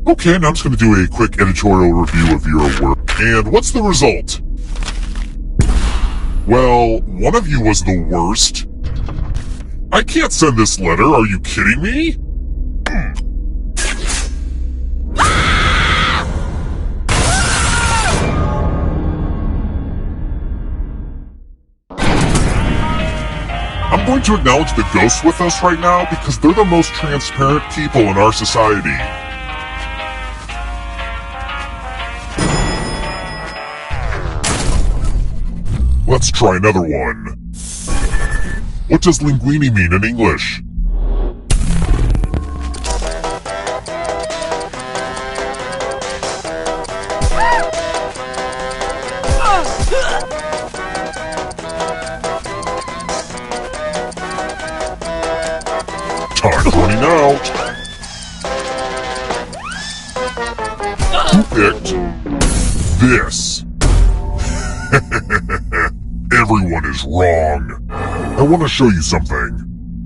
Okay, now I'm just going to do a quick editorial review of your work. And what's the result? Well, one of you was the worst. I can't send this letter, are you kidding me? I'm going to acknowledge the ghosts with us right now because they're the most transparent people in our society. Let's try another one. What does linguini mean in English? Time's running out. Who picked this? Everyone is wrong. I want to show you something.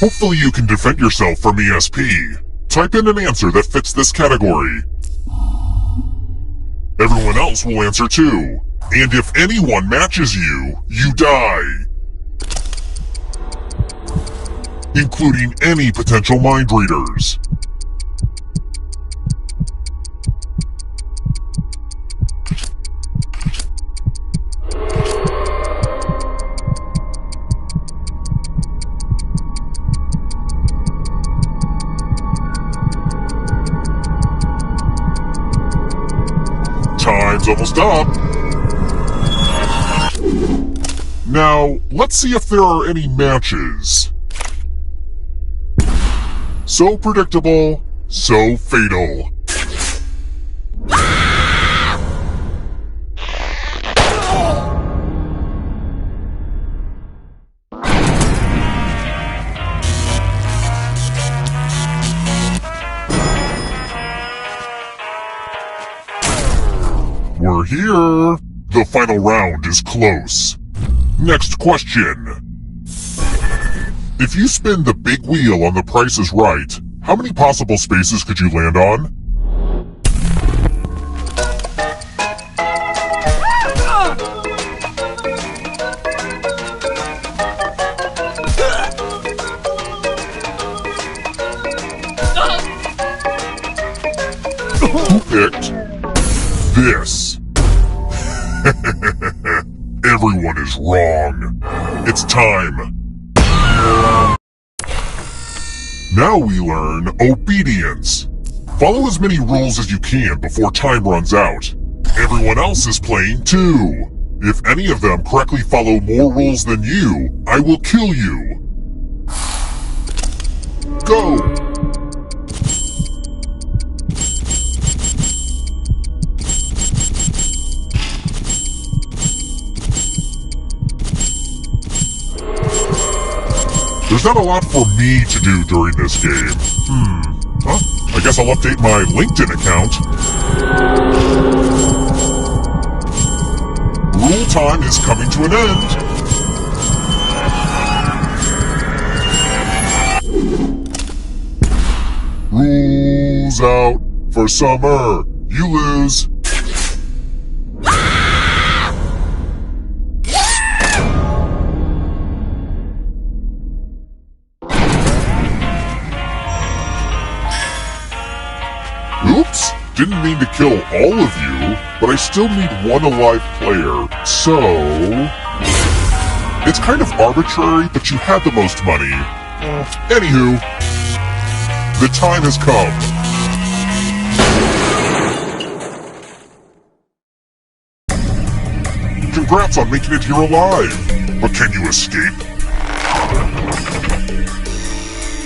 Hopefully you can defend yourself from ESP. Type in an answer that fits this category. Everyone else will answer too. And if anyone matches you, you die. Including any potential mind readers. Time's almost up. Now, let's see if there are any matches. So predictable, so fatal. We're here. The final round is close. Next question. If you spin the big wheel on The Price is Right, how many possible spaces could you land on? Who picked this? Everyone is wrong. It's time. Now we learn obedience. Follow as many rules as you can before time runs out. Everyone else is playing too. If any of them correctly follow more rules than you, I will kill you. Go! There's not a lot for me to do during this game. I guess I'll update my LinkedIn account. Rule time is coming to an end. Rules out for summer. You lose. Oops, didn't mean to kill all of you, but I still need one alive player, so... It's kind of arbitrary, but you had the most money. Anywho, the time has come. Congrats on making it here alive, but can you escape?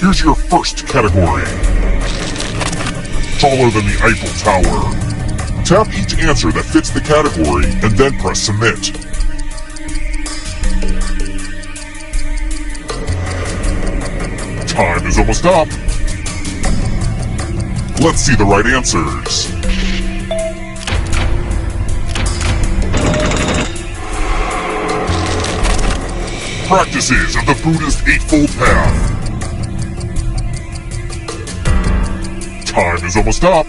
Here's your first category. Taller than the Eiffel Tower. Tap each answer that fits the category and then press submit. Time is almost up. Let's see the right answers. Practices of the Buddhist Eightfold Path. Time is almost up.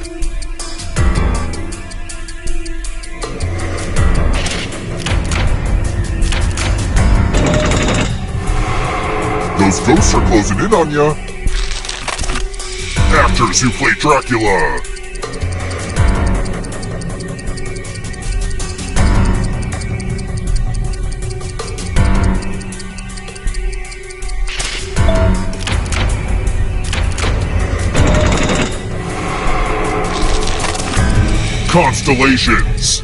Those ghosts are closing in on ya. Actors who play Dracula. Constellations.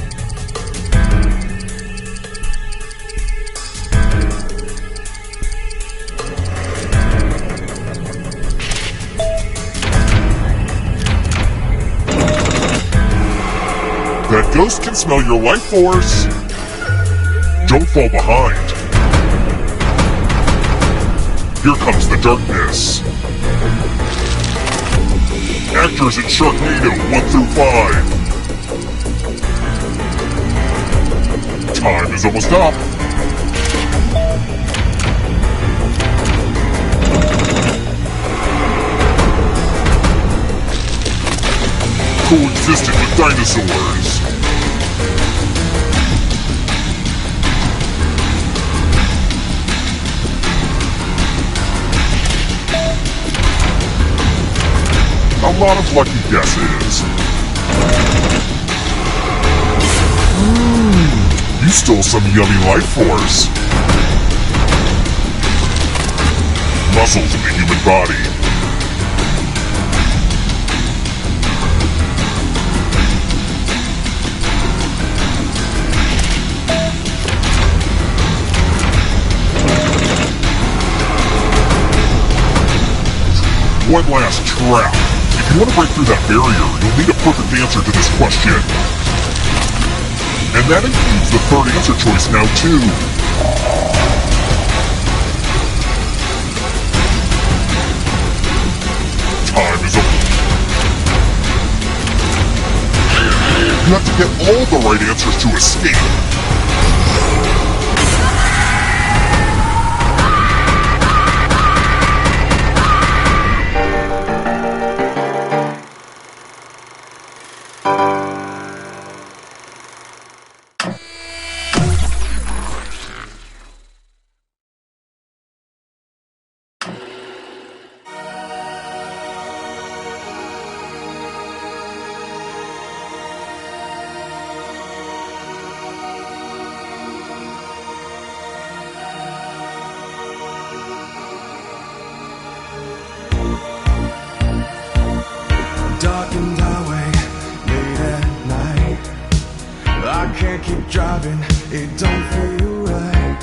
That ghost can smell your life force. Don't fall behind. Here comes the darkness. Actors in Sharknado 1 through 5. Time is almost up. Coexisted with dinosaurs. A lot of lucky guesses. You stole some yummy life force. Muscles in the human body. one last trap. If you want to break through that barrier, you'll need a perfect answer to this question. And that includes the third answer choice now, too. Time is up. You have to get all the right answers to escape.
Darkened highway, late at night. I can't keep driving, it don't feel right.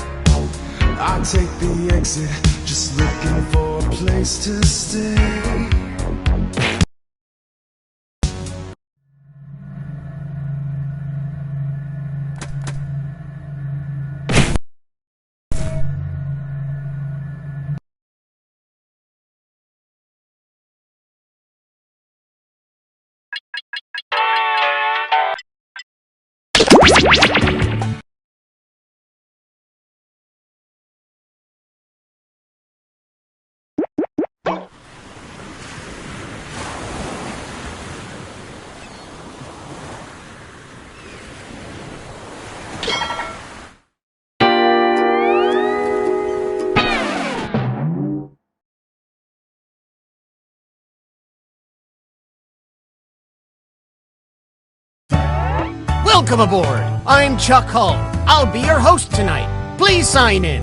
I take the exit, just looking for a place to stay.
Welcome aboard! I'm Chuck Hull. I'll be your host tonight. Please sign in.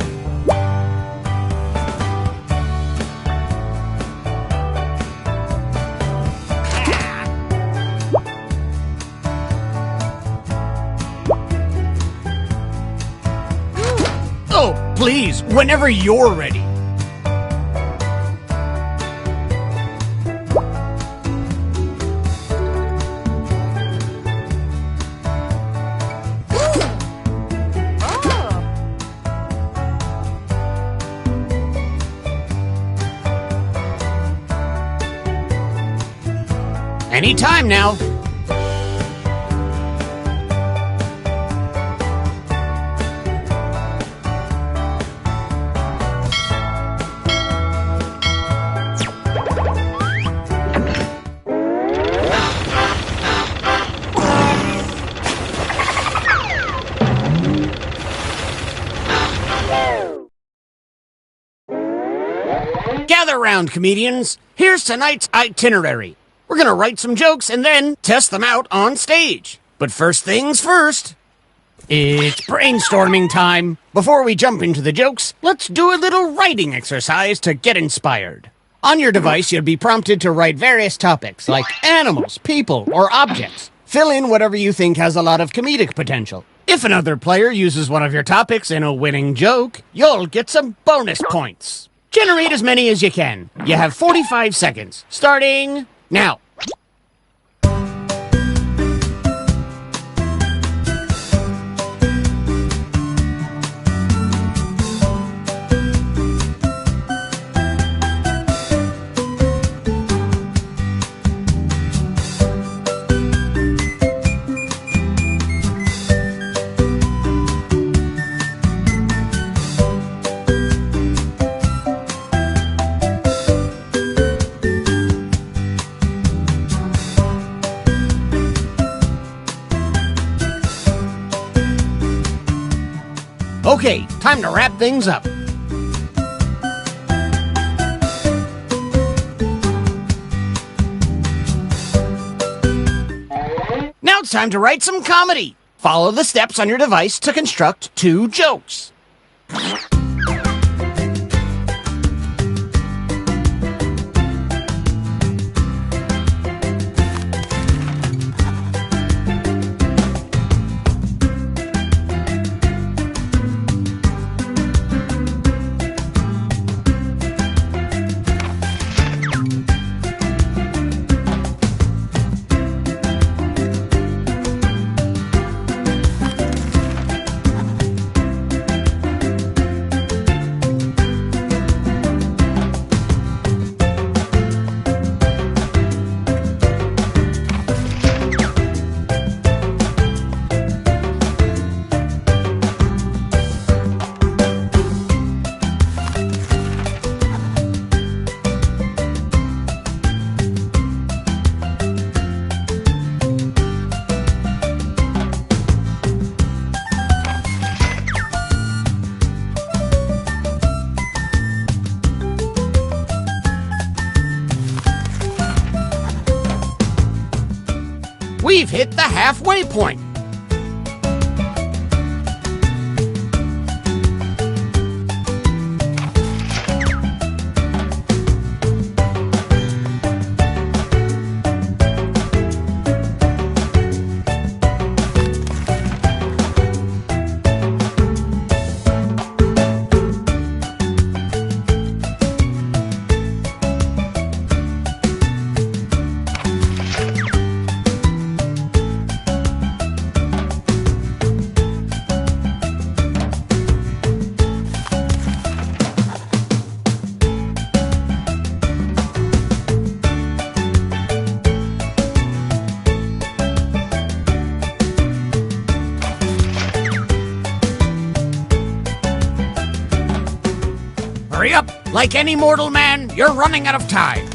Oh, please, whenever you're ready. Anytime now. Gather round, comedians. Here's tonight's itinerary. We're gonna write some jokes and then test them out on stage. But first things first, it's brainstorming time. Before we jump into the jokes, let's do a little writing exercise to get inspired. On your device, you'll be prompted to write various topics like animals, people, or objects. Fill in whatever you think has a lot of comedic potential. If another player uses one of your topics in a winning joke, you'll get some bonus points. Generate as many as you can. You have 45 seconds, starting now. Okay, time to wrap things up. Now it's time to write some comedy. Follow the steps on your device to construct 2 jokes. we've hit the halfway point. Hurry up! Like any mortal man, you're running out of time.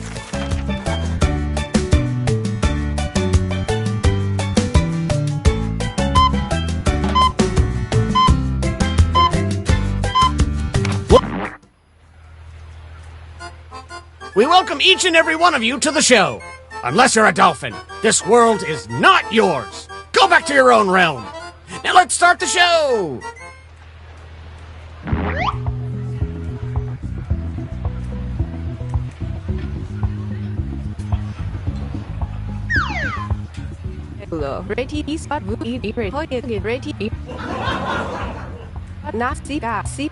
We welcome each and every one of you to the show. Unless you're a dolphin, this world is not yours. Go back to your own realm. Now let's start the show.
Ready, spot, ready, ready. Nasty, gassy.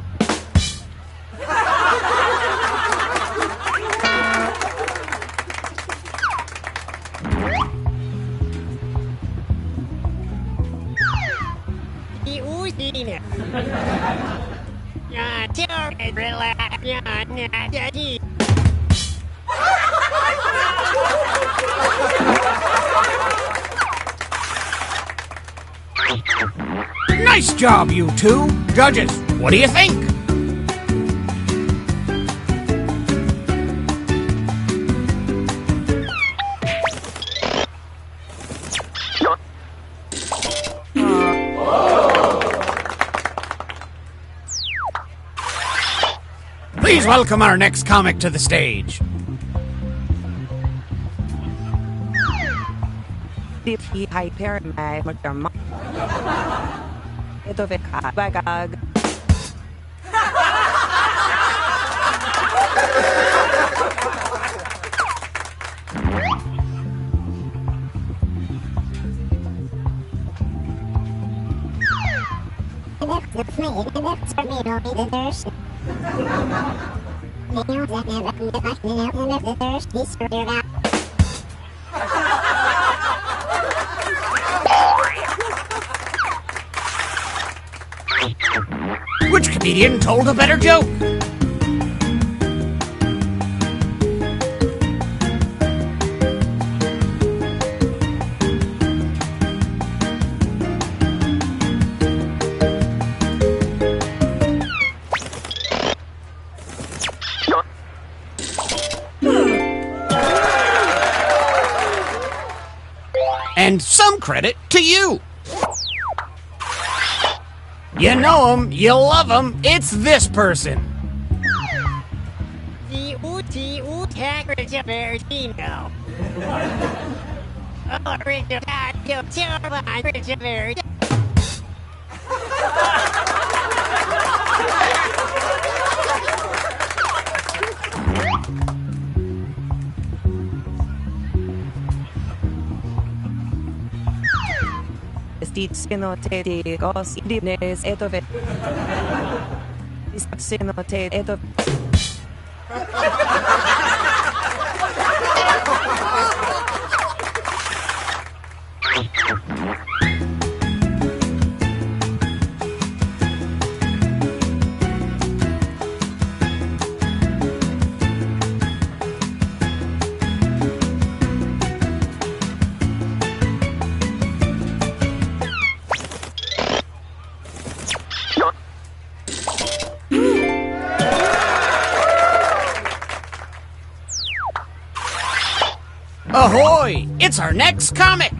Nice job, you two. Judges, what do you think? Please welcome our next comic to the stage. Which comedian told a better joke? And some credit to you. You know him, you love him, it's this person. Ahoy! It's our next comic!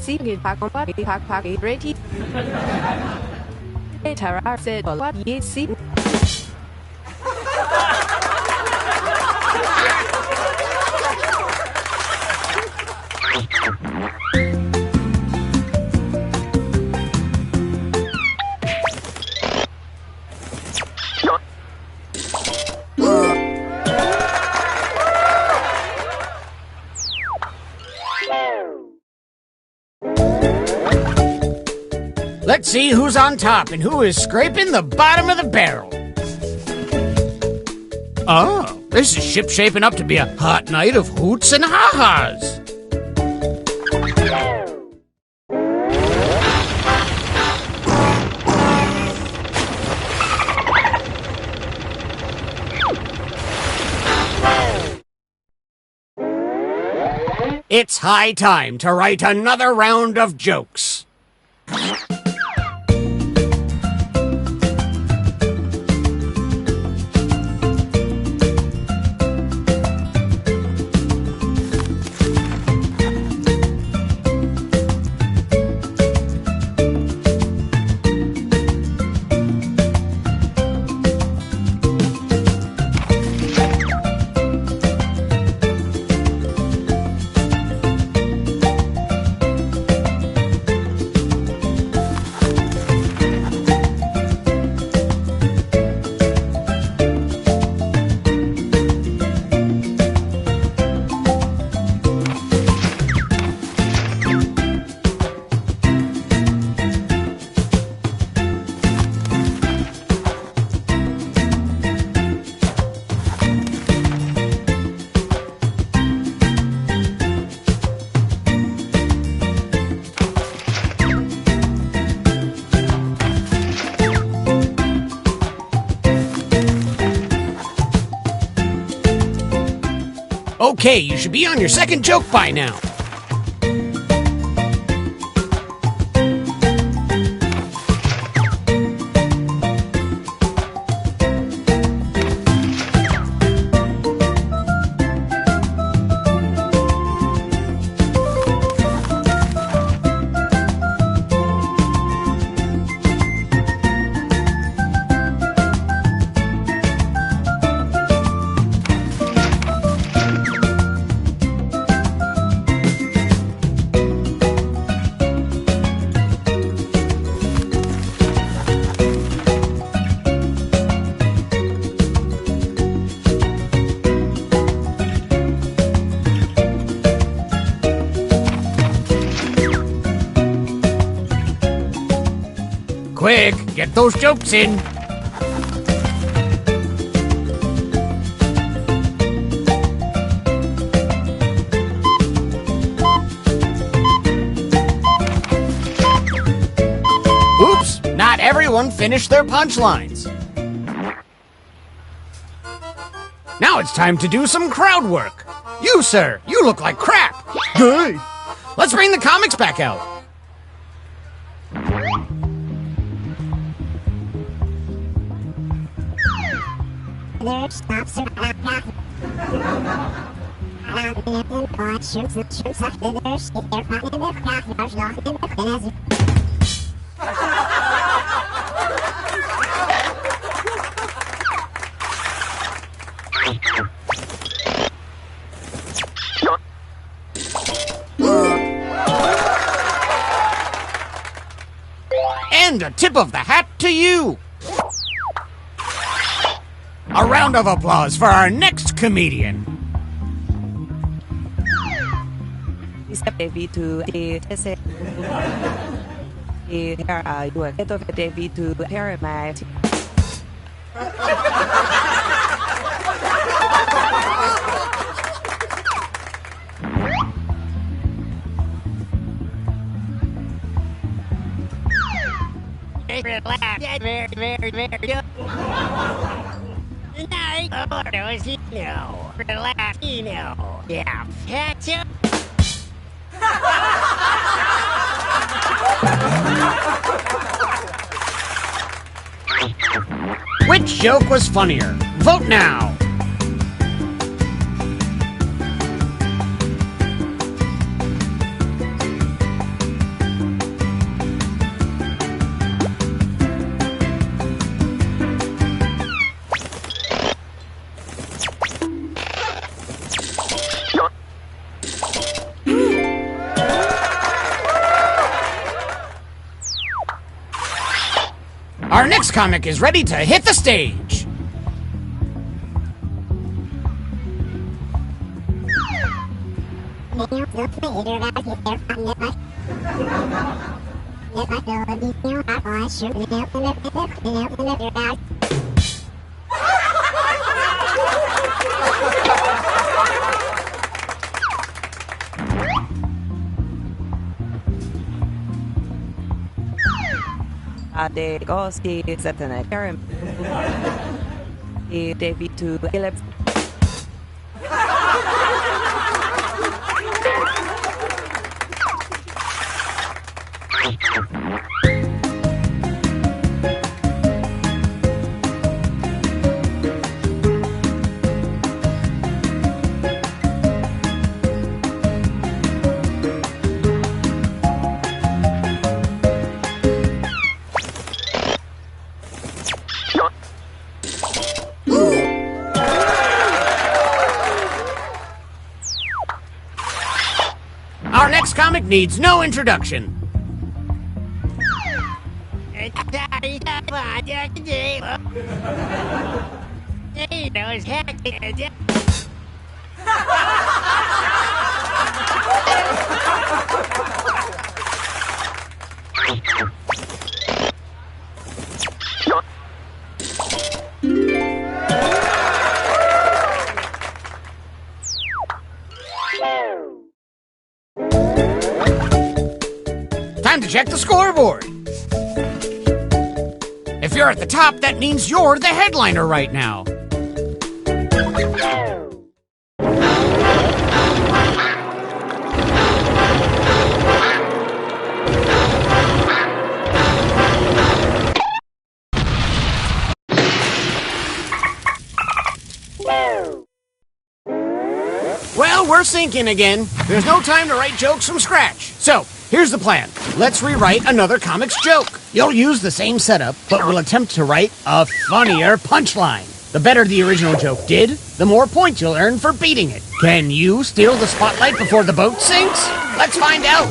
Singing Pack Ready. Tara said, what ye see?
Let's see who's on top and who is scraping the bottom of the barrel. Oh, this is shaping up to be a hot night of hoots and ha-has. It's high time to write another round of jokes. Okay, you should be on your second joke by now. Quick, get those jokes in. Oops, not everyone finished their punchlines. Now it's time to do some crowd work. You, sir, you look like crap. Hey, let's bring the comics back out. And a tip of the hat to you. A round of applause for our next comedian. Which joke was funnier? Vote now! comic is ready to hit the stage.
Det går ske sätten är Karen. Det vi to Philip.
Our next comic needs no introduction. Time to check the scoreboard. If you're at the top, that means you're the headliner right now. Well, we're sinking again. There's no time to write jokes from scratch. So, here's the plan. Let's rewrite another comic's joke. You'll use the same setup, but we'll attempt to write a funnier punchline. The better the original joke did, the more points you'll earn for beating it. Can you steal the spotlight before the boat sinks? Let's find out.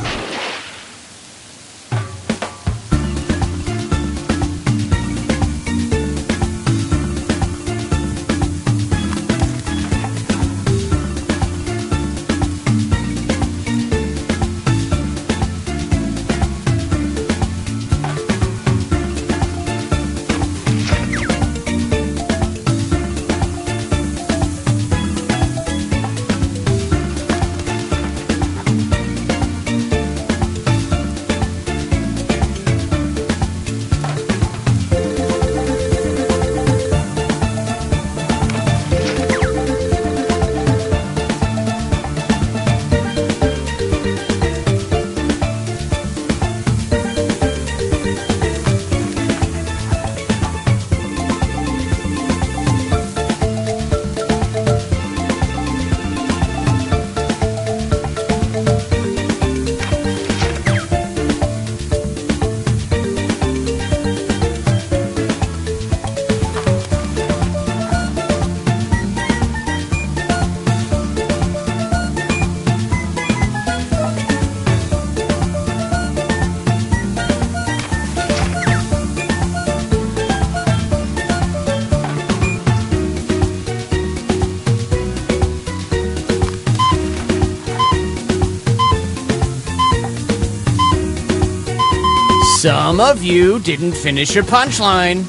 Some of you didn't finish your punchline.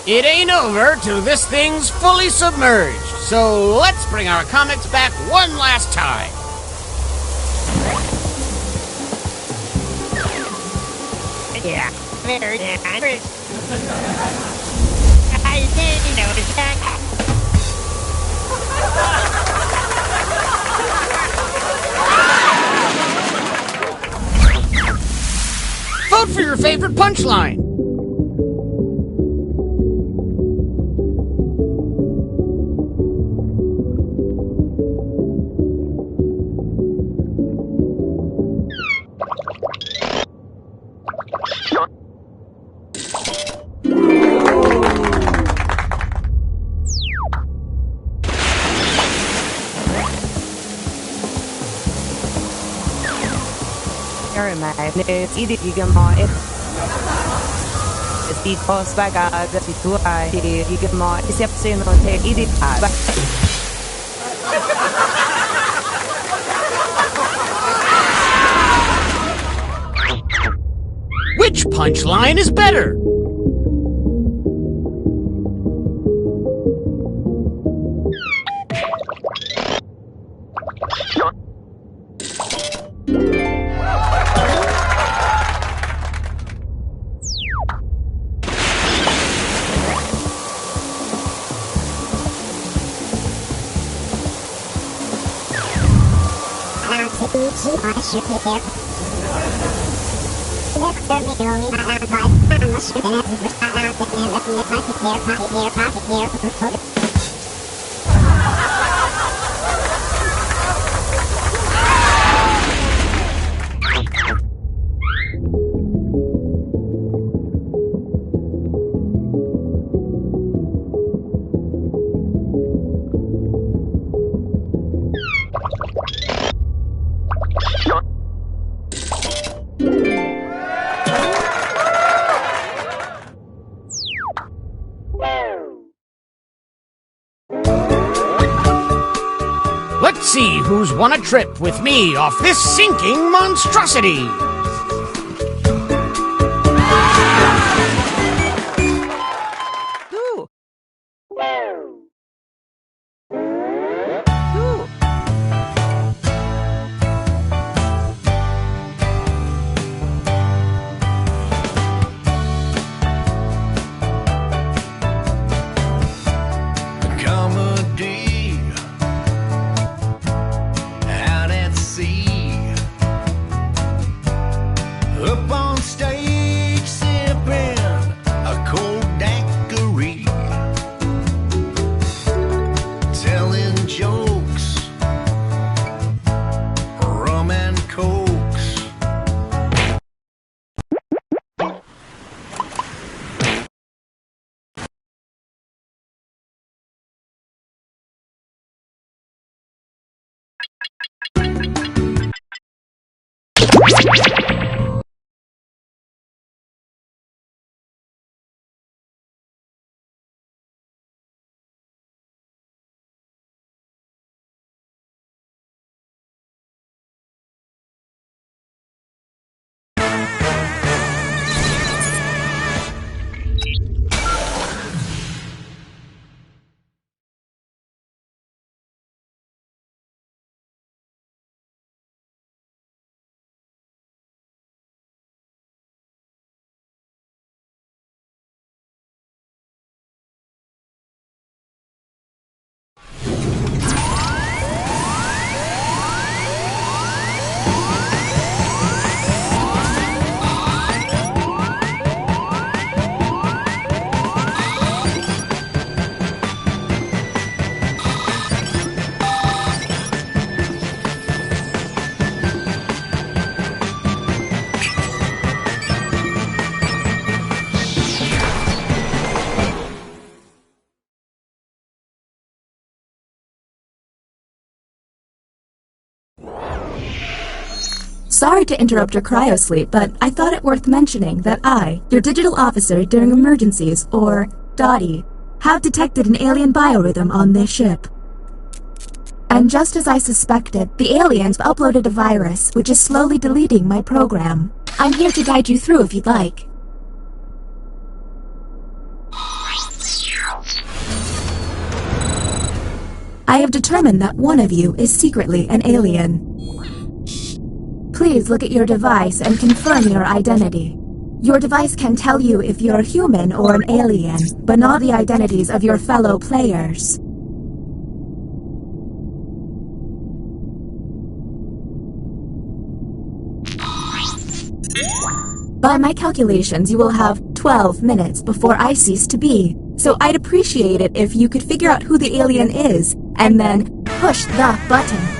It ain't over till this thing's fully submerged. So let's bring our comics back one last time.
Yeah, very nice. I didn't notice that.
Vote for your favorite punchline.
Karen, it's either you get more. Because by God, that is who I you get more deception on take it.
Which punchline is better? Let's see who's won a trip with me off this sinking monstrosity.
Sorry to interrupt your cryosleep, but I thought it worth mentioning that I, your digital officer during emergencies, or DOTI, have detected an alien biorhythm on this ship. And just as I suspected, the aliens uploaded a virus which is slowly deleting my program. I'm here to guide you through if you'd like. I have determined that one of you is secretly an alien. Please look at your device and confirm your identity. Your device can tell you if you're human or an alien, but not the identities of your fellow players. By my calculations, you will have 12 minutes before I cease to be, so I'd appreciate it if you could figure out who the alien is, and then push the button.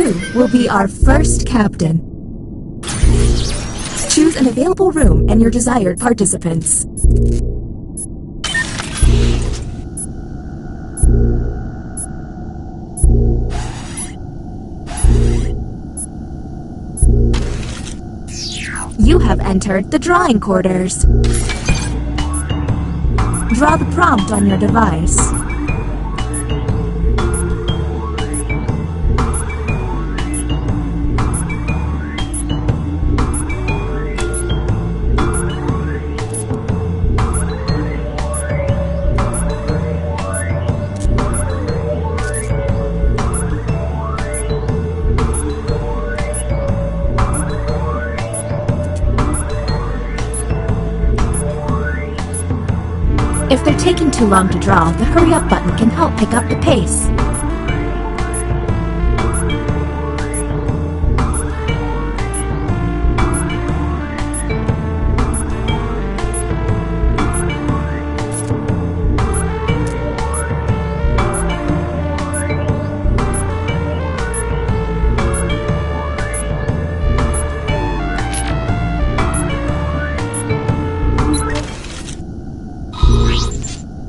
You will be our first captain. Choose an available room and your desired participants. You have entered the drawing quarters. Draw the prompt on your device. If they're taking too long to draw, the hurry up button can help pick up the pace.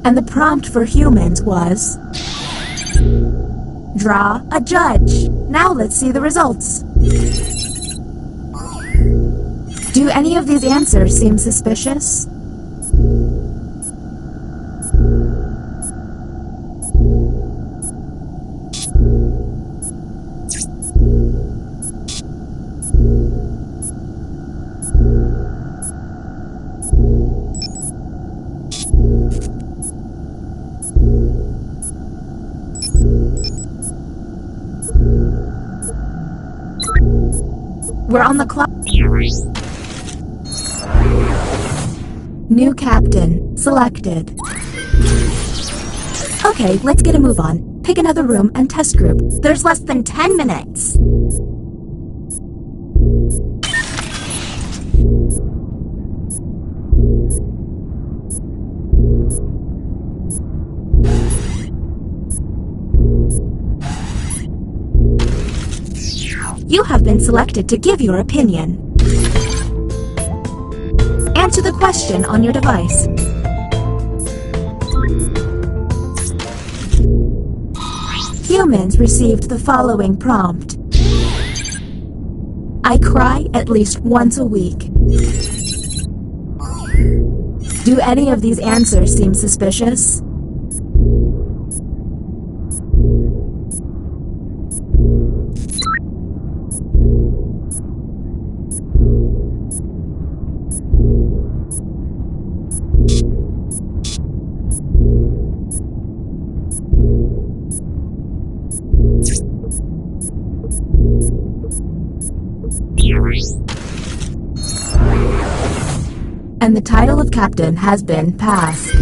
And the prompt for humans was, draw a judge. Now let's see the results. Do any of these answers seem suspicious? We're on the clock. New captain selected. Okay, let's get a move on. Pick another room and test group. There's less than 10 minutes. You have been selected to give your opinion. Answer the question on your device. Humans received the following prompt. I cry at least once a week. Do any of these answers seem suspicious? And the title of captain has been passed.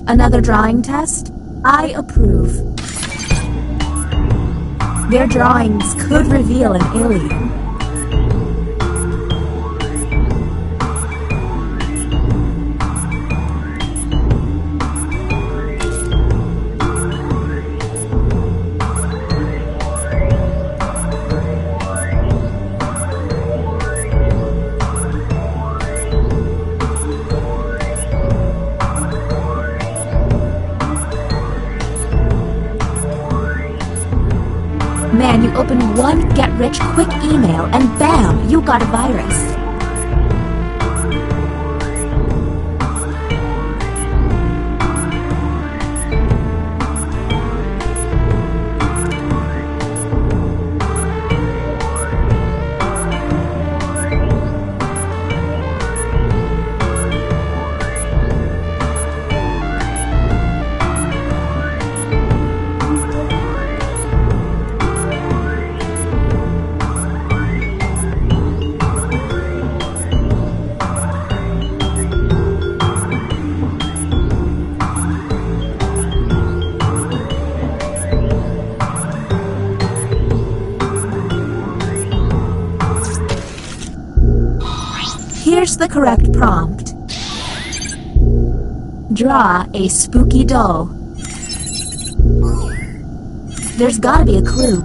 Another drawing test? I approve. Their drawings could reveal an alien. Man, you open one get-rich-quick email and bam, you got a virus. Here's the correct prompt. Draw a spooky doll. There's gotta be a clue.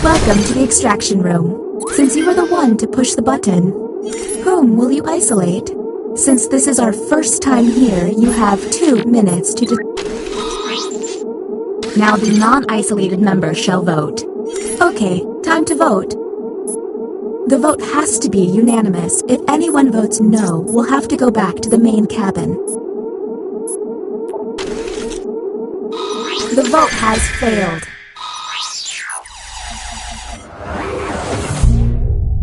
Welcome to the extraction room. Since you were the one to push the button, whom will you isolate? Since this is our first time here, you have 2 minutes to Now the non-isolated member shall vote. Okay, time to vote. The vote has to be unanimous. If anyone votes no, we'll have to go back to the main cabin. The vote has failed.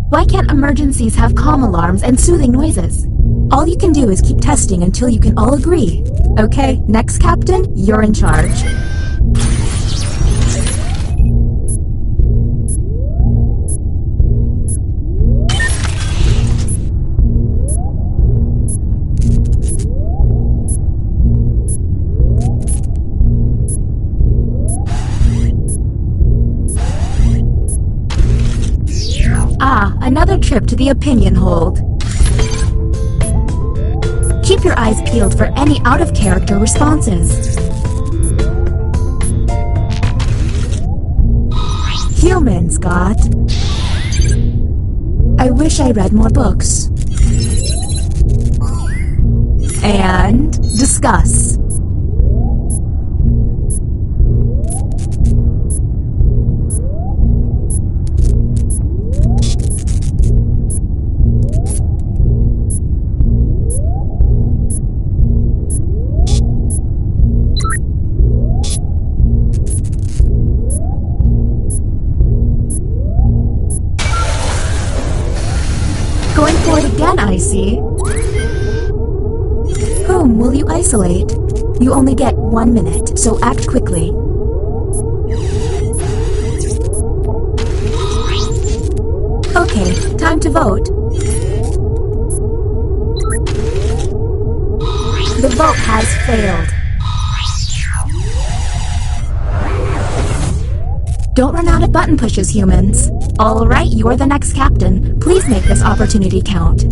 Why can't emergencies have calm alarms and soothing noises? All you can do is keep testing until you can all agree. Okay, next captain, you're in charge. Another trip to the opinion hold. Keep your eyes peeled for any out-of-character responses. Humans got... I wish I read more books. And discuss. Going for it again, I see. Whom will you isolate? You only get 1 minute, so act quickly. Okay, time to vote. The vote has failed. Don't run out of button pushes, humans. All right, you're the next captain. Please make this opportunity count.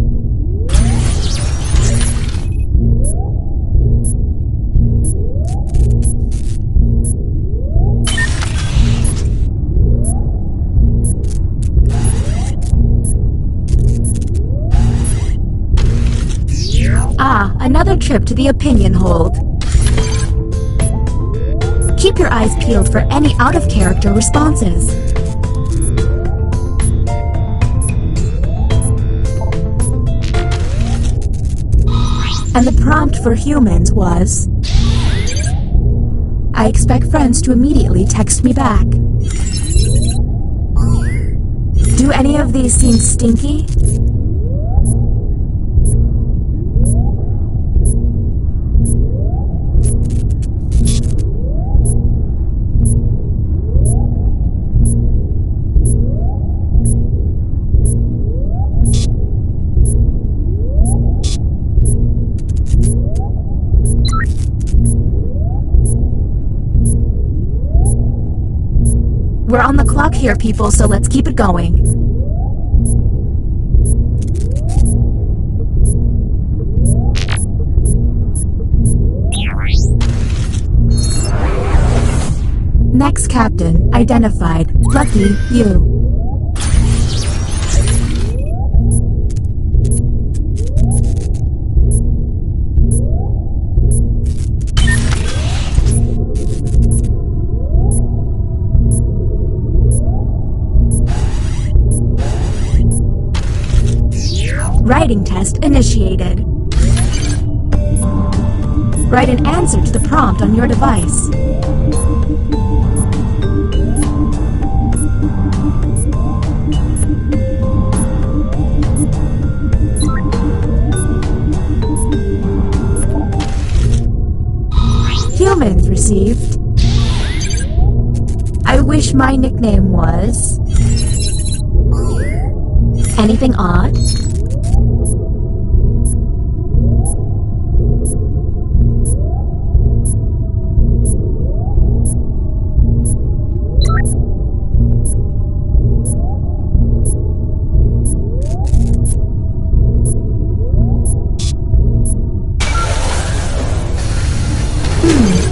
Another trip to the opinion hold. Keep your eyes peeled for any out-of-character responses. And the prompt for humans was... I expect friends to immediately text me back. Do any of these seem stinky? We're on the clock here, people, so let's keep it going. Next captain, identified. Lucky you. Writing test initiated. Write an answer to the prompt on your device. Humans received. I wish my nickname was... Anything odd?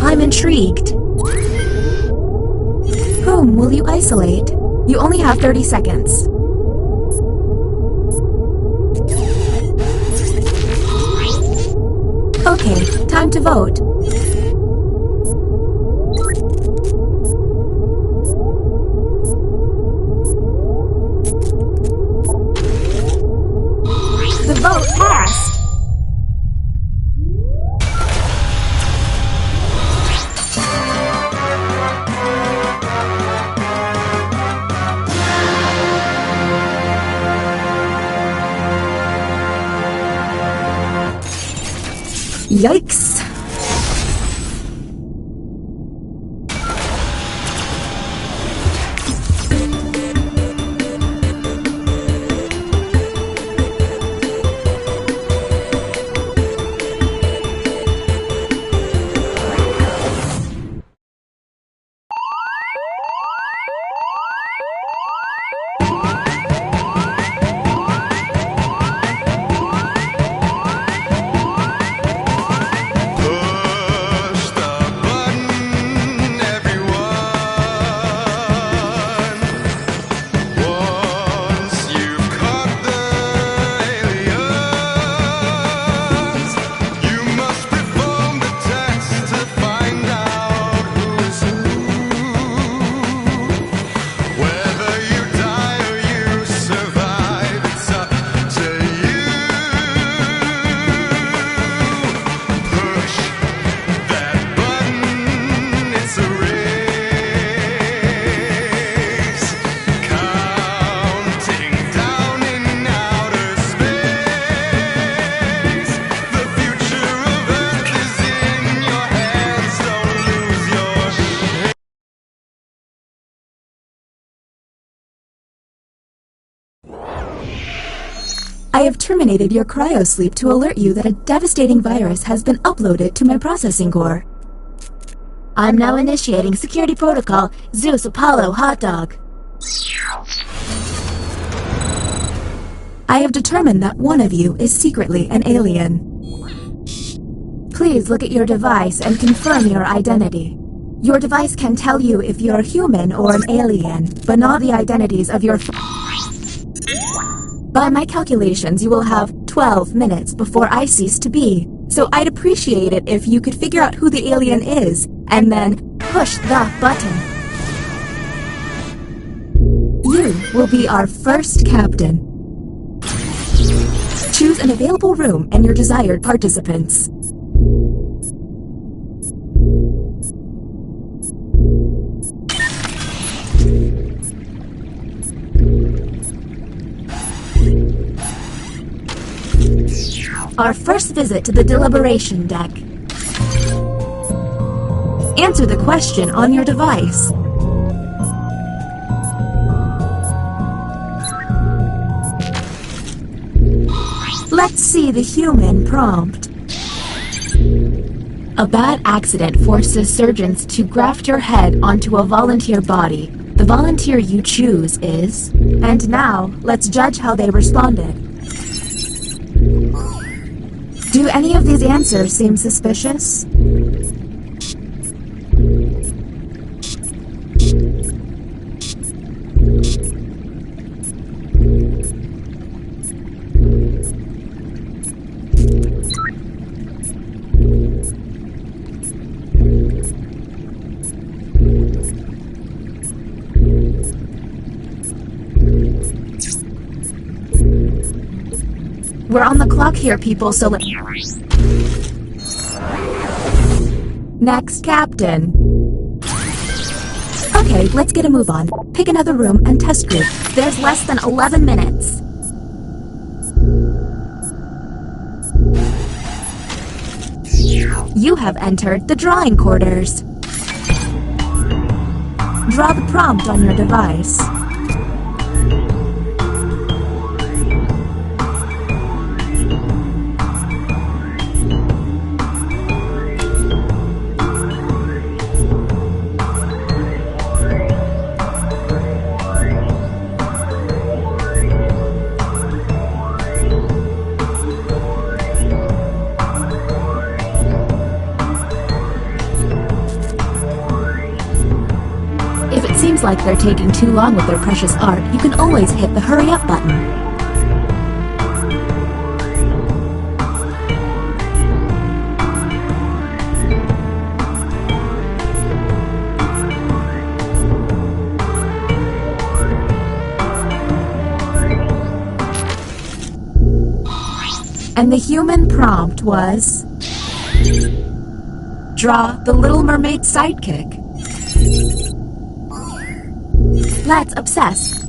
I'm intrigued. Whom will you isolate? You only have 30 seconds. Okay, time to vote. The vote passed. Yikes! I have terminated your cryosleep to alert you that a devastating virus has been uploaded to my processing core. I'm now initiating security protocol Zeus Apollo Hot Dog. I have determined that one of you is secretly an alien. Please look at your device and confirm your identity. Your device can tell you if you're human or an alien, but not the identities of your By my calculations, you will have 12 minutes before I cease to be. So I'd appreciate it if you could figure out who the alien is, and then push the button. You will be our first captain. Choose an available room and your desired participants. Our first visit to the deliberation deck. Answer the question on your device. Let's see the human prompt. A bad accident forces surgeons to graft your head onto a volunteer body. The volunteer you choose is... And now, let's judge how they responded. Do any of these answers seem suspicious? We're on the clock here, people, so Next, Captain. Okay, let's get a move on. Pick another room and test group. There's less than 11 minutes. You have entered the drawing quarters. Draw the prompt on your device. seems like they're taking too long with their precious art, you can always hit the hurry up button. And the human prompt was... draw the Little Mermaid sidekick. Let's obsess.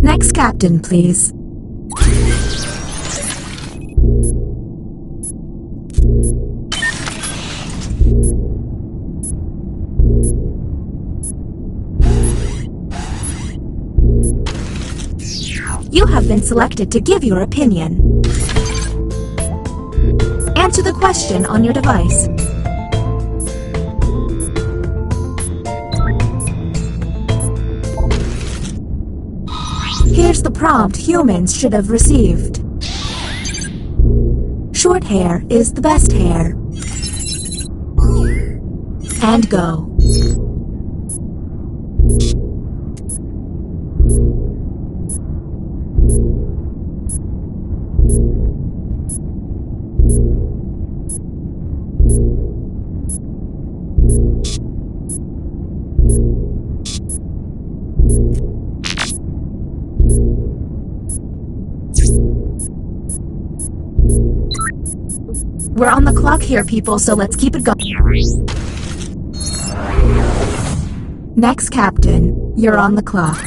Next captain, please. You have been selected to give your opinion. Answer the question on your device. Here's the prompt humans should have received. Short hair is the best hair. And go. We're on the clock here, people, so let's keep it going. Next captain, you're on the clock.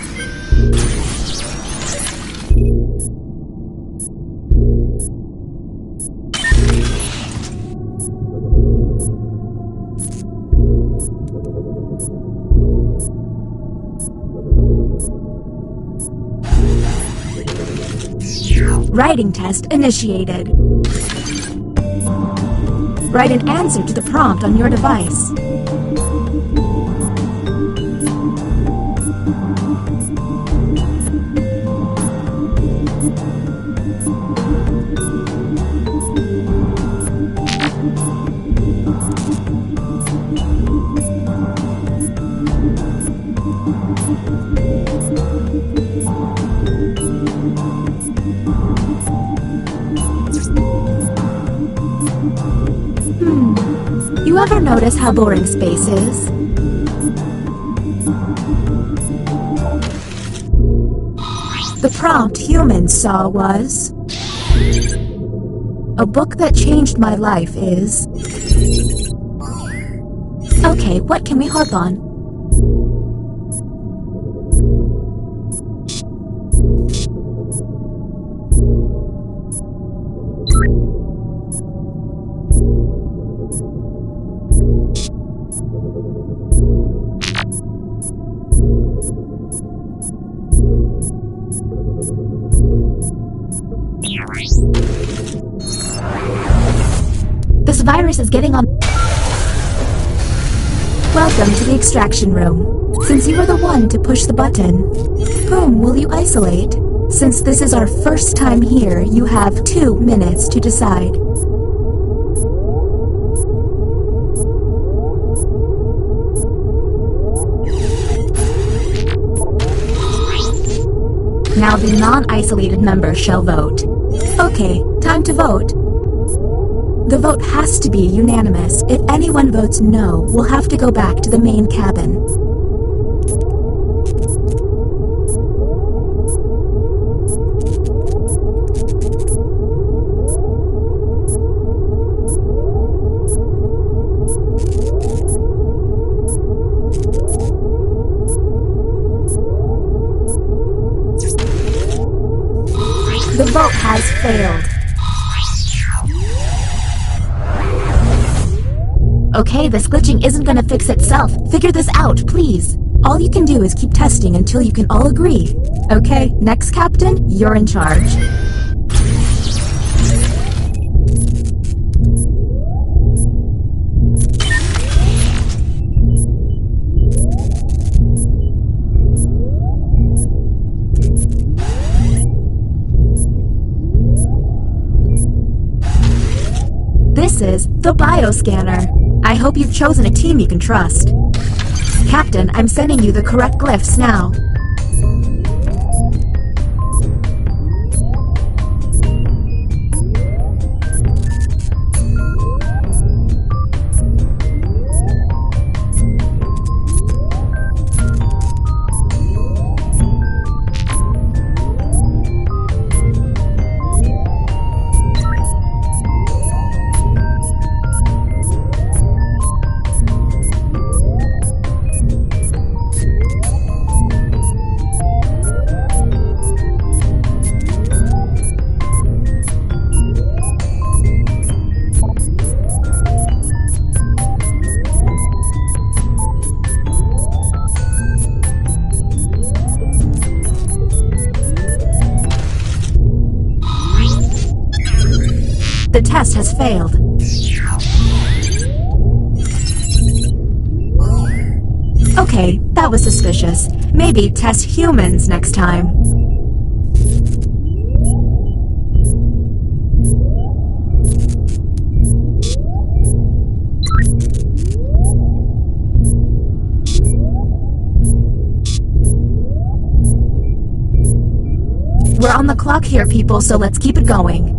Writing test initiated. Write an answer to the prompt on your device. You ever notice how boring space is? The prompt humans saw was... a book that changed my life is... Okay, what can we harp on? This virus is getting on... Welcome to the extraction room. Since you were the one to push the button, whom will you isolate? Since this is our first time here, you have 2 minutes to decide. Now the non-isolated member shall vote. Okay, time to vote. The vote has to be unanimous. If anyone votes no, we'll have to go back to the main cabin. The vote has failed. Okay, this glitching isn't gonna fix itself. Figure this out, please. All you can do is keep testing until you can all agree. Okay, next captain, you're in charge. This is the bioscanner. I hope you've chosen a team you can trust. Captain, I'm sending you the correct glyphs now. The test has failed. Okay, that was suspicious. Maybe test humans next time. We're on the clock here, people, so let's keep it going.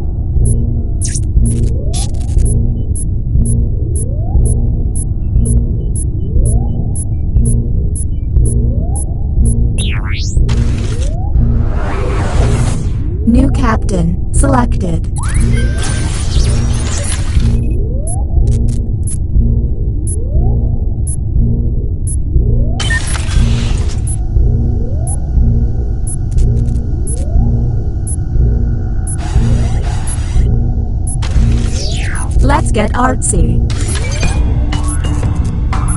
New captain selected. Let's get artsy.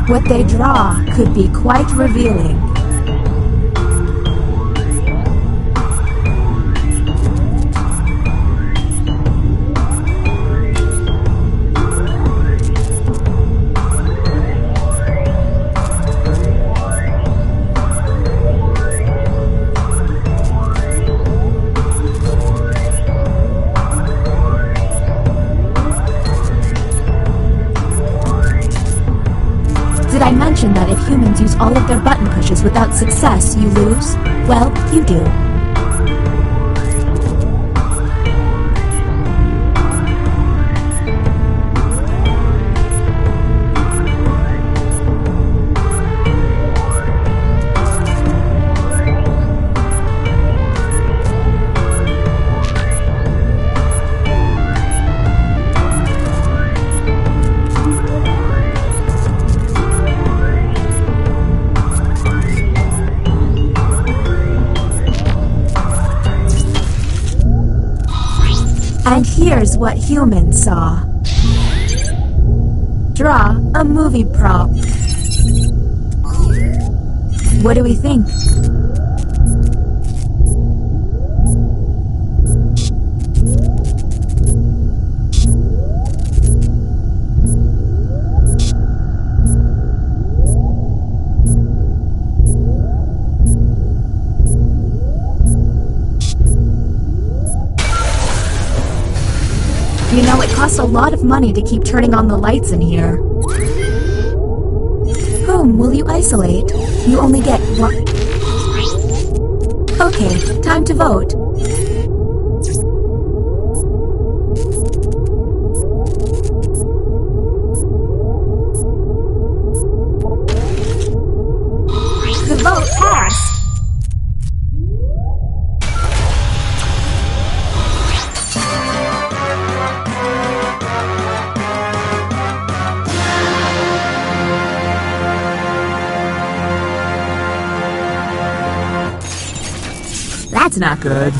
What they draw could be quite revealing. Did I mention that if humans use all of their button pushes without success, you lose? Well, you do. And here's what humans saw. Draw a movie prop. What do we think? You know, it costs a lot of money to keep turning on the lights in here. Whom will you isolate? You only get one. Okay, time to vote. The vote passed.
That's not good.